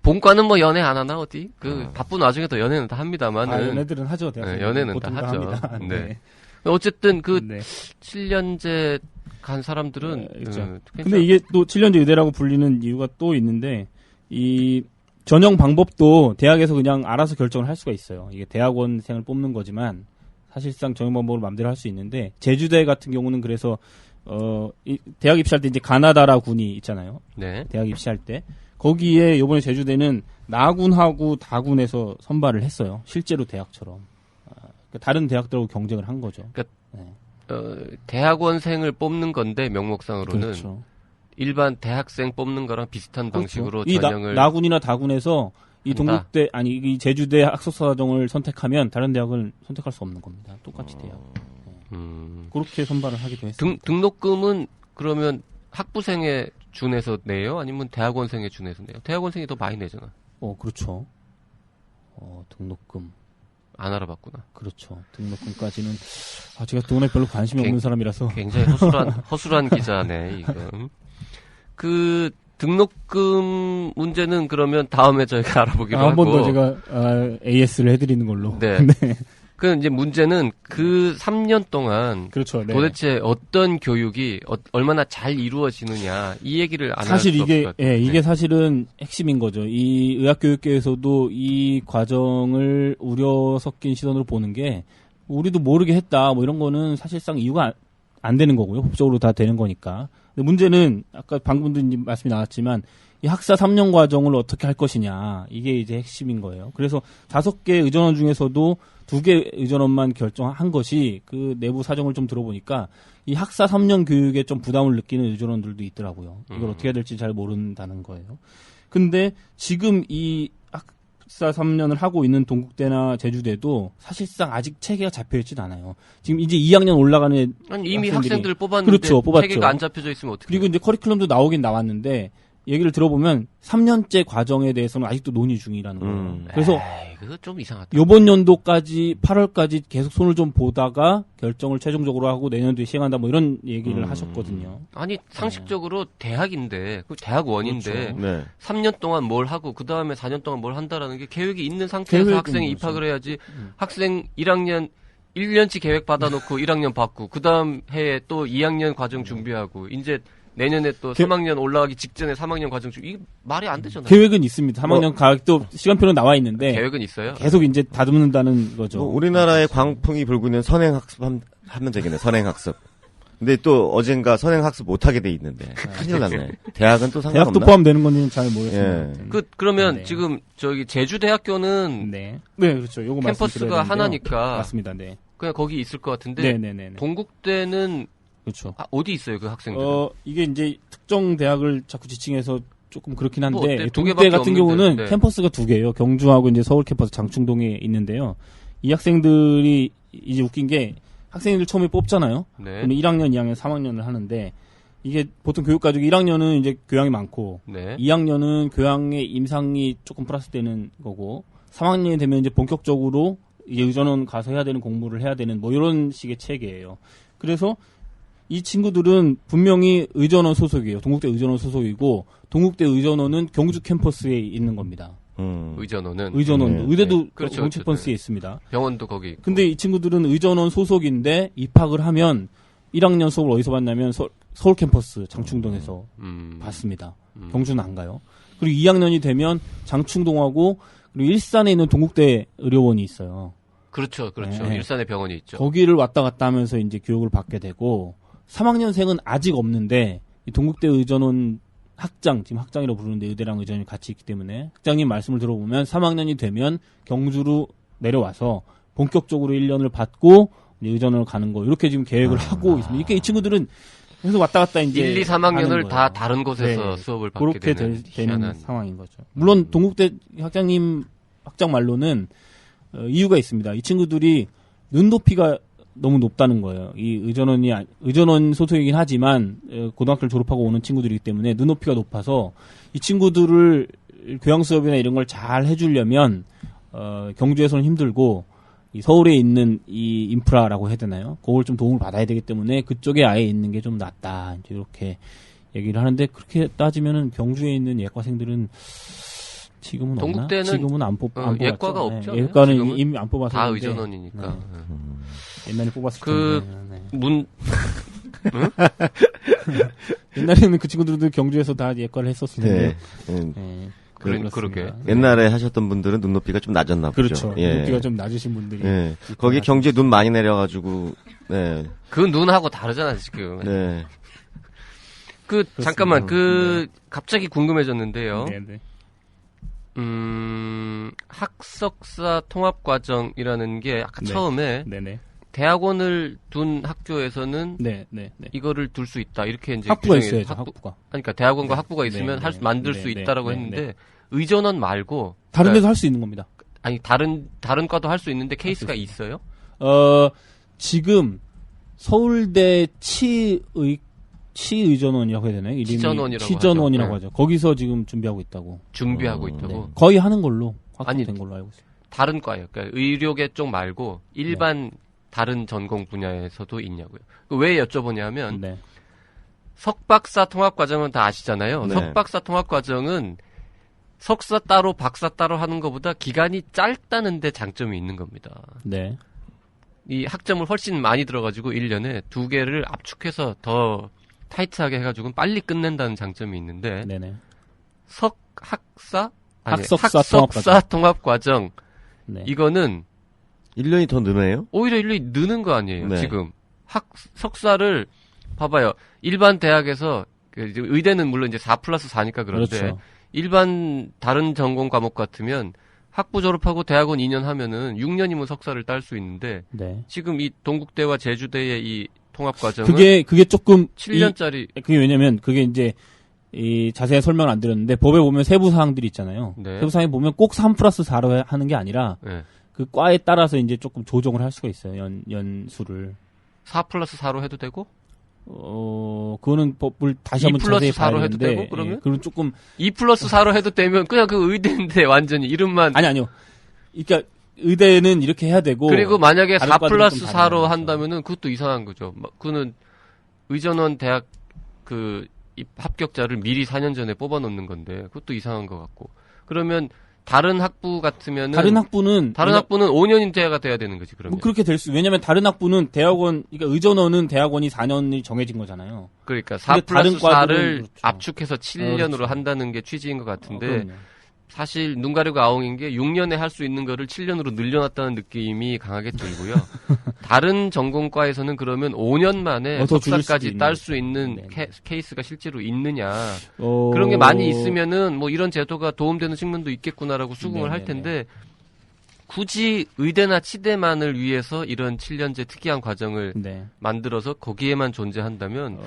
본과는 뭐 연애 안 하나 어디? 바쁜 와중에도 연애는 다 합니다만은. 연애들은 하죠. 연애는 다 하죠. 네. 어쨌든 7년제 간 사람들은 근데 이게 또 7년제 의대라고 불리는 이유가 또 있는데 이 전형 방법도 대학에서 그냥 알아서 결정을 할 수가 있어요. 이게 대학원생을 뽑는 거지만 사실상 전형 방법으로 마음대로 할 수 있는데 제주대 같은 경우는 그래서 대학 입시할 때 이제 가나다라 군이 있잖아요. 대학 입시할 때 거기에 이번에 제주대는 나군하고 다군에서 선발을 했어요. 실제로 대학처럼 다른 대학들하고 경쟁을 한 거죠. 대학원생을 뽑는 건데 명목상으로는 일반 대학생 뽑는 거랑 비슷한 방식으로 전형을 나군이나 다군에서 이 동국대 이 제주대 학사사 과정을 선택하면 다른 대학을 선택할 수 없는 겁니다. 똑같이 대학. 그렇게 선발을 하기도 했습니다. 등록금은 그러면 학부생에 준해서 내요? 아니면 대학원생에 준해서 내요? 대학원생이 더 많이 내잖아. 그렇죠. 등록금. 안 알아봤구나. 그렇죠. 등록금까지는 제가 돈에 별로 관심이 없는 사람이라서 굉장히 허술한 기자네 이거. 그 등록금 문제는 그러면 다음에 저희가 알아보기로 하고 한 번 더 제가 AS를 해드리는 걸로. 네. 그 이제 문제는 그 3년 동안 도대체 어떤 교육이 얼마나 잘 이루어지느냐 이 얘기를 안 할 수 없을 것 같아요. 이게 사실은 핵심인 거죠. 이 의학교육계에서도 이 과정을 우려 섞인 시선으로 보는 게 우리도 모르게 했다 뭐 이런 거는 사실상 이유가 안 되는 거고요. 법적으로 다 되는 거니까. 근데 문제는 아까 방금도 말씀이 나왔지만 이 학사 3년 과정을 어떻게 할 것이냐 이게 이제 핵심인 거예요. 그래서 5개 의전원 중에서도 2개 의전원만 결정한 것이 그 내부 사정을 좀 들어보니까 이 학사 3년 교육에 좀 부담을 느끼는 의전원들도 있더라고요. 이걸 어떻게 해야 될지 잘 모른다는 거예요. 근데 지금 이 학사 3년을 하고 있는 동국대나 제주대도 사실상 아직 체계가 잡혀있진 않아요. 지금 이제 2학년 올라가는 아니, 이미 학생들이 학생들을 뽑았는데 그렇죠, 뽑았죠. 체계가 안 잡혀져 있으면 어떻게 그리고 이제 커리큘럼도 나오긴 나왔는데 얘기를 들어보면 3년째 과정에 대해서는 아직도 논의 중이라는 거예요. 그래서 그거 좀 이상하다. 이번 연도까지 8월까지 계속 손을 좀 보다가 결정을 최종적으로 하고 내년도에 시행한다 뭐 이런 얘기를 하셨거든요. 아니 상식적으로 대학인데 그 대학원인데 그렇죠. 네. 3년 동안 뭘 하고 그 다음에 4년 동안 뭘 한다라는 게 계획이 있는 상태에서 계획은 학생이 거죠. 입학을 해야지. 학생 1학년 1년치 계획 받아놓고 1학년 받고 그 다음 해에 또 2학년 과정 준비하고 이제 내년에 또 3학년 올라가기 직전에 3학년 과정 이게 말이 안 되잖아요. 계획은 있습니다. 3학년 가격도 시간표는 나와 있는데 계획은 있어요. 계속 이제 다듬는다는 거죠. 우리나라의 광풍이 불고 있는 선행학습 하면 되겠네. 선행학습. 근데 또 어젠가 선행학습 못하게 돼 있는데 큰일 났네. 대학은 또 상관없나? 대학도 포함되는 건지는 잘 모르겠습니다. 예. 그러면 네. 지금 저기 제주대학교는 네, 그렇죠. 요거 캠퍼스가 하나니까 맞습니다. 네. 그냥 거기 있을 것 같은데 네. 동국대는 그렇죠. 어디 있어요 그 학생들? 이게 이제 특정 대학을 자꾸 지칭해서 조금 그렇긴 한데 뭐 어때? 두 동국대 개밖에 같은 없는데. 경우는 네. 캠퍼스가 2개예요. 경주하고 이제 서울 캠퍼스 장충동에 있는데요. 이 학생들이 이제 웃긴 게 학생들 처음에 뽑잖아요. 네. 근데 1학년, 2학년, 3학년을 하는데 이게 보통 교육가족이 1학년은 이제 교양이 많고 네. 2학년은 교양의 임상이 조금 플러스되는 거고 3학년이 되면 이제 본격적으로 이제 의전원 가서 해야 되는 공부를 해야 되는 뭐 이런 식의 체계예요. 그래서 이 친구들은 분명히 의전원 소속이에요. 동국대 의전원 소속이고 동국대 의전원은 경주 캠퍼스에 있는 겁니다. 의전원은 의대도 그렇죠, 경주 캠퍼스에 있습니다. 병원도 거기 있고. 근데 이 친구들은 의전원 소속인데 입학을 하면 1학년 수업을 어디서 받냐면 서울 캠퍼스 장충동에서 받습니다. 경주는 안 가요. 그리고 2학년이 되면 장충동하고 그리고 일산에 있는 동국대 의료원이 있어요. 그렇죠. 네. 일산에 병원이 있죠. 거기를 왔다 갔다 하면서 이제 교육을 받게 되고 3학년생은 아직 없는데 이 동국대 의전원 학장, 지금 학장이라고 부르는데 의대랑 의전이 같이 있기 때문에 학장님 말씀을 들어보면 3학년이 되면 경주로 내려와서 본격적으로 1년을 받고 이제 의전을 가는 거 이렇게 지금 계획을 하고 있습니다. 이렇게 이 친구들은 계속 왔다 갔다 이제 1, 2, 3학년을 다 다른 곳에서 수업을 받게 그렇게 되는 되는 상황인 거죠. 물론 동국대 학장 말로는 이유가 있습니다. 이 친구들이 눈높이가 너무 높다는 거예요. 이 의전원 소속이긴 하지만 고등학교를 졸업하고 오는 친구들이기 때문에 눈높이가 높아서 이 친구들을 교양 수업이나 이런 걸 잘 해주려면 경주에서는 힘들고 이 서울에 있는 이 인프라라고 해야 되나요? 그걸 좀 도움을 받아야 되기 때문에 그쪽에 아예 있는 게 좀 낫다. 이제 이렇게 얘기를 하는데 그렇게 따지면은 경주에 있는 예과생들은 지금은 동국대는 없나? 지금은 안 뽑았죠. 예과가 없죠. 예과는 지금은 이미 안 뽑아서 다 그런데, 의전원이니까. 옛날에 뽑았을 텐데. 옛날에는 그 친구들도 경주에서 다 예과를 했었을 텐데. 그러게. 옛날에 하셨던 분들은 눈높이가 좀 낮았나 보죠. 그렇죠. 눈높이가 좀 낮으신 분들이. 예. 거기 경주에 눈 많이 내려가지고, 네. 그 눈하고 다르잖아, 지금. 네. 잠깐만, 갑자기 궁금해졌는데요. 네네. 학석사 통합과정이라는 게 아까 처음에 네네. 대학원을 둔 학교에서는 이거를 둘 수 있다 이렇게 이제 학부가 있어야죠. 학부가. 그러니까 대학원과 학부가 있으면 만들 수 있다라고 했는데 의전원 말고 다른 데도 할 수 있는 겁니다. 아니 다른 과도 할 수 있는데 케이스가 있어요? 지금 서울대 치의전원이라고 해야 되나요? 치전원이라고 하죠. 거기서 지금 준비하고 있다고. 준비하고 있다고. 네. 거의 하는 걸로 확정된 걸로 알고 있어요. 다른 과예요. 그러니까 의료계 쪽 말고 일반 다른 전공 분야에서도 있냐고요. 왜 여쭤보냐면 석박사 통합과정은 다 아시잖아요. 네. 석박사 통합과정은 석사 따로 박사 따로 하는 것보다 기간이 짧다는 데 장점이 있는 겁니다. 네. 이 학점을 훨씬 많이 들어가지고 1년에 2개를 압축해서 더 타이트하게 해가지고 빨리 끝낸다는 장점이 있는데 학석사 통합과정 이거는 1년이 더 느네요? 오히려 1년이 느는 거 아니에요. 네. 지금 석사를 봐봐요. 일반 대학에서 의대는 물론 이제 4+4니까 그런데 그렇죠. 일반 다른 전공 과목 같으면 학부 졸업하고 대학원 2년 하면은 6년이면 석사를 딸 수 있는데 네. 지금 이 동국대와 제주대의 이 통합 과정은 그게 조금 7년짜리 그게 왜냐면 그게 이제 이 자세히 설명을 안 드렸는데 법에 보면 세부 사항들이 있잖아요. 네. 세부 사항에 보면 꼭 3+4로 하는 게 아니라 네. 그 과에 따라서 이제 조금 조정을 할 수가 있어요. 연수를 4+4로 해도 되고? 그거는 법을 다시 한번 자세히 봐야 2+4로 해도 되는데, 되고 그러면? 그럼 조금 2+4로 해도 되면 그냥 그 의대인데 완전히 이름만 아니요. 그러니까 의대는 이렇게 해야 되고 그리고 만약에 다른 과들은 좀 4+4로 다른 한다면은 그것도 이상한 거죠. 그거는 의전원 대학 그 합격자를 미리 4년 전에 뽑아 놓는 건데 그것도 이상한 것 같고. 그러면 다른 학부 같으면은 다른 학부는 5년인대가 돼야 되는 거지 그러면. 뭐 그렇게 될 수. 왜냐면 다른 학부는 대학원 그러니까 의전원은 대학원이 4년이 정해진 거잖아요. 그러니까 근데 다른 4+4를 과들은 압축해서 7년으로 그렇죠. 한다는 게 취지인 것 같은데 그럼요. 사실 눈 가리고 아웅인 게 6년에 할 수 있는 거를 7년으로 늘려놨다는 느낌이 강하게 들고요. 다른 전공과에서는 그러면 5년 만에 더 줄일 석사까지 수도 딸 수 있는 네네. 케이스가 실제로 있느냐. 그런 게 많이 있으면은 뭐 이런 제도가 도움되는 측면도 있겠구나라고 수긍을 할 텐데 굳이 의대나 치대만을 위해서 이런 7년제 특이한 과정을 네. 만들어서 거기에만 존재한다면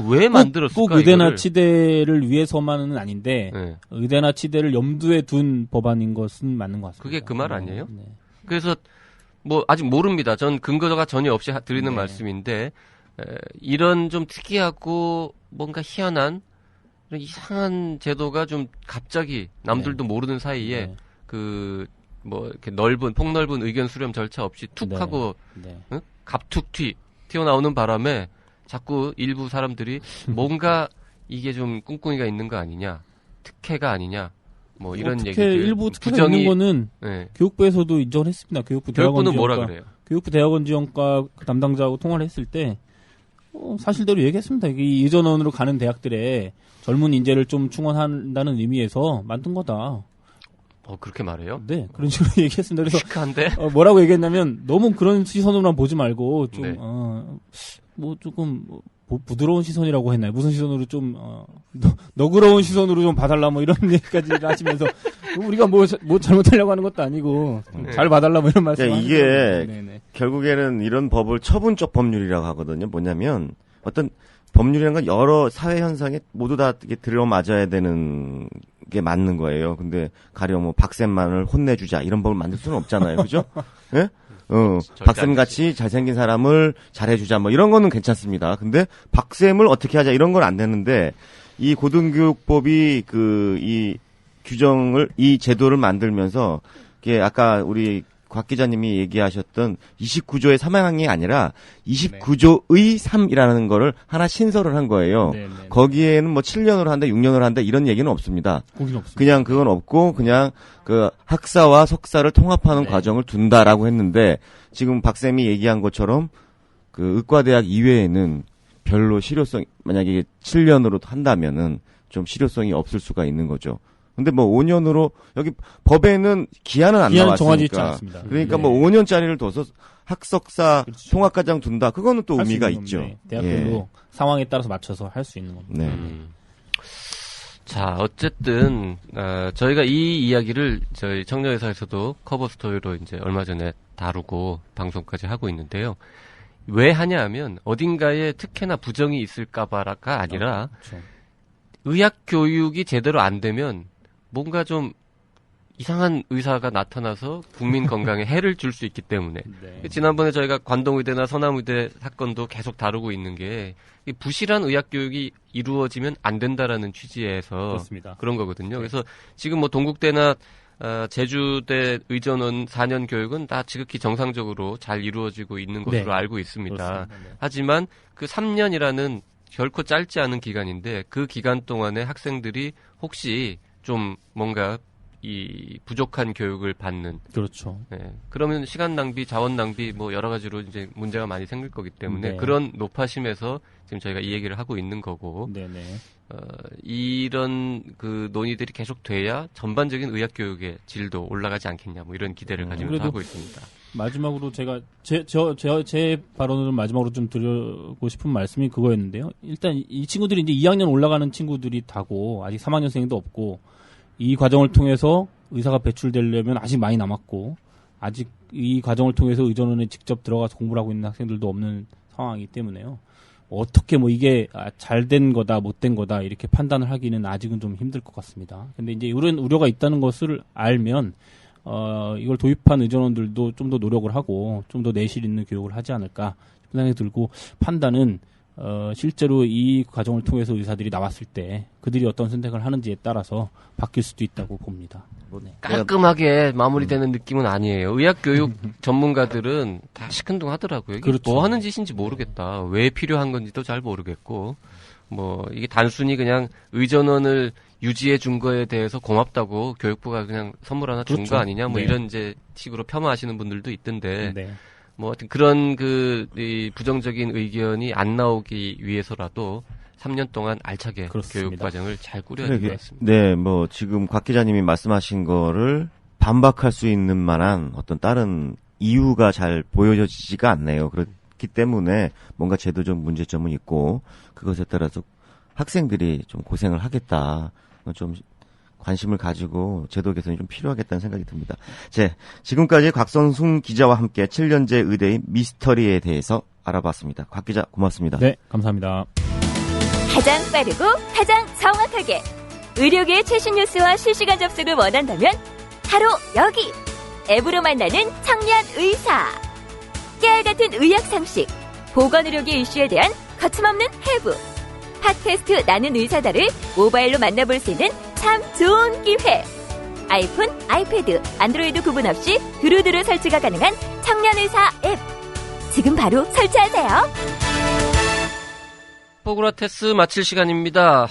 왜 만들었을까? 꼭 의대나 이거를? 치대를 위해서만은 아닌데 네. 의대나 치대를 염두에 둔 법안인 것은 맞는 것 같습니다. 그게 그 말 아니에요? 네. 그래서 뭐 아직 모릅니다. 전 근거가 전혀 없이 드리는 네. 말씀인데 이런 좀 특이하고 뭔가 희한한 이런 이상한 제도가 좀 갑자기 남들도 모르는 사이에 네. 그 뭐 이렇게 폭넓은 의견 수렴 절차 없이 툭 네. 하고 네. 응? 갑툭 튀어나오는 바람에 자꾸 일부 사람들이 뭔가 이게 좀 꿍꿍이가 있는 거 아니냐, 특혜가 아니냐, 뭐 이런 얘기들. 일부 특혜가 있는 거는 네. 교육부에서도 인정을 했습니다. 교육부는 뭐라 그래요? 교육부 대학원 지원과 그 담당자하고 통화를 했을 때 사실대로 얘기했습니다. 이 의전원으로 가는 대학들의 젊은 인재를 좀 충원한다는 의미에서 만든 거다. 그렇게 말해요? 네, 그런 식으로 얘기했습니다. 그래서 시크한데? 뭐라고 얘기했냐면 너무 그런 시선으로만 보지 말고 좀 네. 뭐 조금 부드러운 시선이라고 했나요? 무슨 시선으로 좀 너그러운 시선으로 좀 봐달라 뭐 이런 얘기까지 하시면서 우리가 뭐 잘못하려고 하는 것도 아니고 잘 봐달라 뭐 이런 말씀. 이게 결국에는 이런 법을 처분적 법률이라고 하거든요. 뭐냐면 어떤 법률이라는 건 여러 사회 현상에 모두 다 들어맞아야 되는 게 맞는 거예요. 근데 가령 뭐 박쌤만을 혼내주자 이런 법을 만들 수는 없잖아요. 그죠? 예? 박쌤 같이 잘생긴 사람을 잘해주자 뭐 이런 거는 괜찮습니다. 근데 박쌤을 어떻게 하자 이런 건 안 되는데 이 고등교육법이 이 규정을 이 제도를 만들면서 이게 아까 우리 곽 기자님이 얘기하셨던 29조의 3항이 아니라 29조의 3이라는 거를 하나 신설을 한 거예요. 거기에는 뭐 7년으로 한다, 6년으로 한다 이런 얘기는 없습니다. 그냥 그건 없고 그냥 그 학사와 석사를 통합하는 과정을 둔다라고 했는데 지금 박쌤이 얘기한 것처럼 그 의과대학 이외에는 별로 실효성 만약에 7년으로 한다면은 좀 실효성이 없을 수가 있는 거죠. 근데 뭐 5년으로 여기 법에는 기한은 안 나왔으니까. 정하지 있지 않습니다. 그러니까 뭐 5년짜리를 둬서 학석사 통합과정 둔다. 그거는 또 의미가 있죠. 대학별로 상황에 따라서 맞춰서 할 수 있는 겁니다. 자, 어쨌든 저희가 이 이야기를 저희 청년회사에서도 커버 스토리로 이제 얼마 전에 다루고 방송까지 하고 있는데요. 왜 하냐하면 어딘가에 특혜나 부정이 있을까봐가 아니라 의학 교육이 제대로 안 되면 뭔가 좀 이상한 의사가 나타나서 국민 건강에 해를 줄 수 있기 때문에 지난번에 저희가 관동의대나 서남의대 사건도 계속 다루고 있는 게 부실한 의학 교육이 이루어지면 안 된다라는 취지에서 그렇습니다. 그런 거거든요. 그래서 지금 뭐 동국대나 제주대 의전원 4년 교육은 다 지극히 정상적으로 잘 이루어지고 있는 것으로 알고 있습니다. 하지만 그 3년이라는 결코 짧지 않은 기간인데 그 기간 동안에 학생들이 혹시 좀 뭔가 이 부족한 교육을 받는. 그렇죠. 그러면 시간 낭비, 자원 낭비 뭐 여러 가지로 이제 문제가 많이 생길 거기 때문에 그런 노파심에서 지금 저희가 이 얘기를 하고 있는 거고. 이런 그 논의들이 계속 돼야 전반적인 의학 교육의 질도 올라가지 않겠냐 뭐 이런 기대를 가지면서 하고 있습니다. 마지막으로 제가 제 발언을 마지막으로 좀 드리고 싶은 말씀이 그거였는데요. 일단 이 친구들이 이제 2학년 올라가는 친구들이 다고 아직 3학년생도 없고 이 과정을 통해서 의사가 배출되려면 아직 많이 남았고 아직 이 과정을 통해서 의전원에 직접 들어가서 공부를 하고 있는 학생들도 없는 상황이기 때문에요. 어떻게 뭐 이게 잘 된 거다 못 된 거다 이렇게 판단을 하기는 아직은 좀 힘들 것 같습니다. 근데 이제 이런 우려가 있다는 것을 알면 이걸 도입한 의전원들도 좀 더 노력을 하고 좀 더 내실 있는 교육을 하지 않을까 싶은 생각이 들고 판단은 실제로 이 과정을 통해서 의사들이 나왔을 때 그들이 어떤 선택을 하는지에 따라서 바뀔 수도 있다고 봅니다. 네. 깔끔하게 마무리되는 느낌은 아니에요. 의학교육 전문가들은 다 시큰둥하더라고요. 이게 그렇죠. 뭐 하는 짓인지 모르겠다. 왜 필요한 건지도 잘 모르겠고 뭐 이게 단순히 그냥 의전원을 유지해 준 거에 대해서 고맙다고 교육부가 그냥 선물 하나 준 거 그렇죠. 아니냐 뭐 네. 이런 이제 식으로 폄하하시는 분들도 있던데 네. 뭐 하여튼 그런 이 부정적인 의견이 안 나오기 위해서라도 3년 동안 알차게 그렇습니다. 교육 과정을 잘 꾸려야 될 것 같습니다. 네, 뭐 지금 곽 기자님이 말씀하신 거를 반박할 수 있는 만한 어떤 다른 이유가 잘 보여지지가 않네요. 그렇기 때문에 뭔가 제도적 문제점은 있고 그것에 따라서 학생들이 좀 고생을 하겠다. 좀 관심을 가지고 제도 개선이 좀 필요하겠다는 생각이 듭니다. 지금까지 곽선숭 기자와 함께 7년제 의대의 미스터리에 대해서 알아봤습니다. 곽 기자 고맙습니다. 네, 감사합니다. 가장 빠르고 가장 정확하게 의료계의 최신 뉴스와 실시간 접속을 원한다면 바로 여기 앱으로 만나는 청년 의사. 깨알같은 의학 상식, 보건의료계 이슈에 대한 거침없는 해부. 팟캐스트 나는 의사다를 모바일로 만나볼 수 있는 참 좋은 기회. 아이폰, 아이패드, 안드로이드 구분 없이 두루두루 설치가 가능한 청년의사 앱. 지금 바로 설치하세요. 히포크라테스 마칠 시간입니다.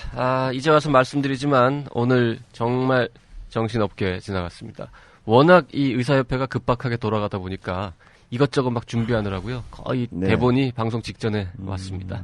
이제 와서 말씀드리지만 오늘 정말 정신없게 지나갔습니다. 워낙 이 의사협회가 급박하게 돌아가다 보니까 이것저것 막 준비하느라고요. 거의 네. 대본이 방송 직전에 왔습니다.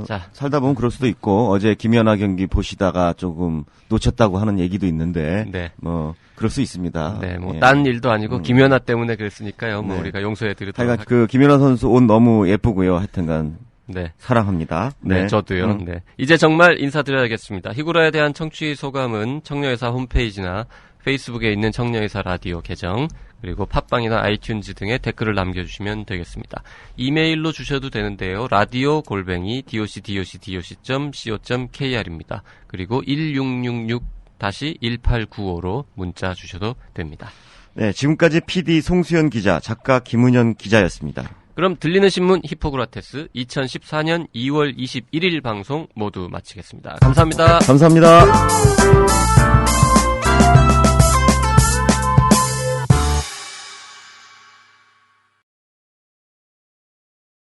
자, 살다 보면 그럴 수도 있고 어제 김연아 경기 보시다가 조금 놓쳤다고 하는 얘기도 있는데 네. 뭐 그럴 수 있습니다. 네, 뭐 예. 딴 일도 아니고 김연아 때문에 그랬으니까요. 뭐 네. 우리가 용서해 드리도록 하여간 하겠습니다. 그 김연아 선수 옷 너무 예쁘고요. 하여튼간 네. 사랑합니다. 네, 저도요. 네. 이제 정말 인사드려야겠습니다. 히구라에 대한 청취 소감은 청년의사 홈페이지나 페이스북에 있는 청년의사 라디오 계정, 그리고 팟빵이나 아이튠즈 등에 댓글을 남겨주시면 되겠습니다. 이메일로 주셔도 되는데요. radio@doc.co.kr입니다. 그리고 1666-1895로 문자 주셔도 됩니다. 네, 지금까지 PD 송수연 기자, 작가 김은현 기자였습니다. 그럼 들리는 신문 히포크라테스 2014년 2월 21일 방송 모두 마치겠습니다. 감사합니다. 감사합니다.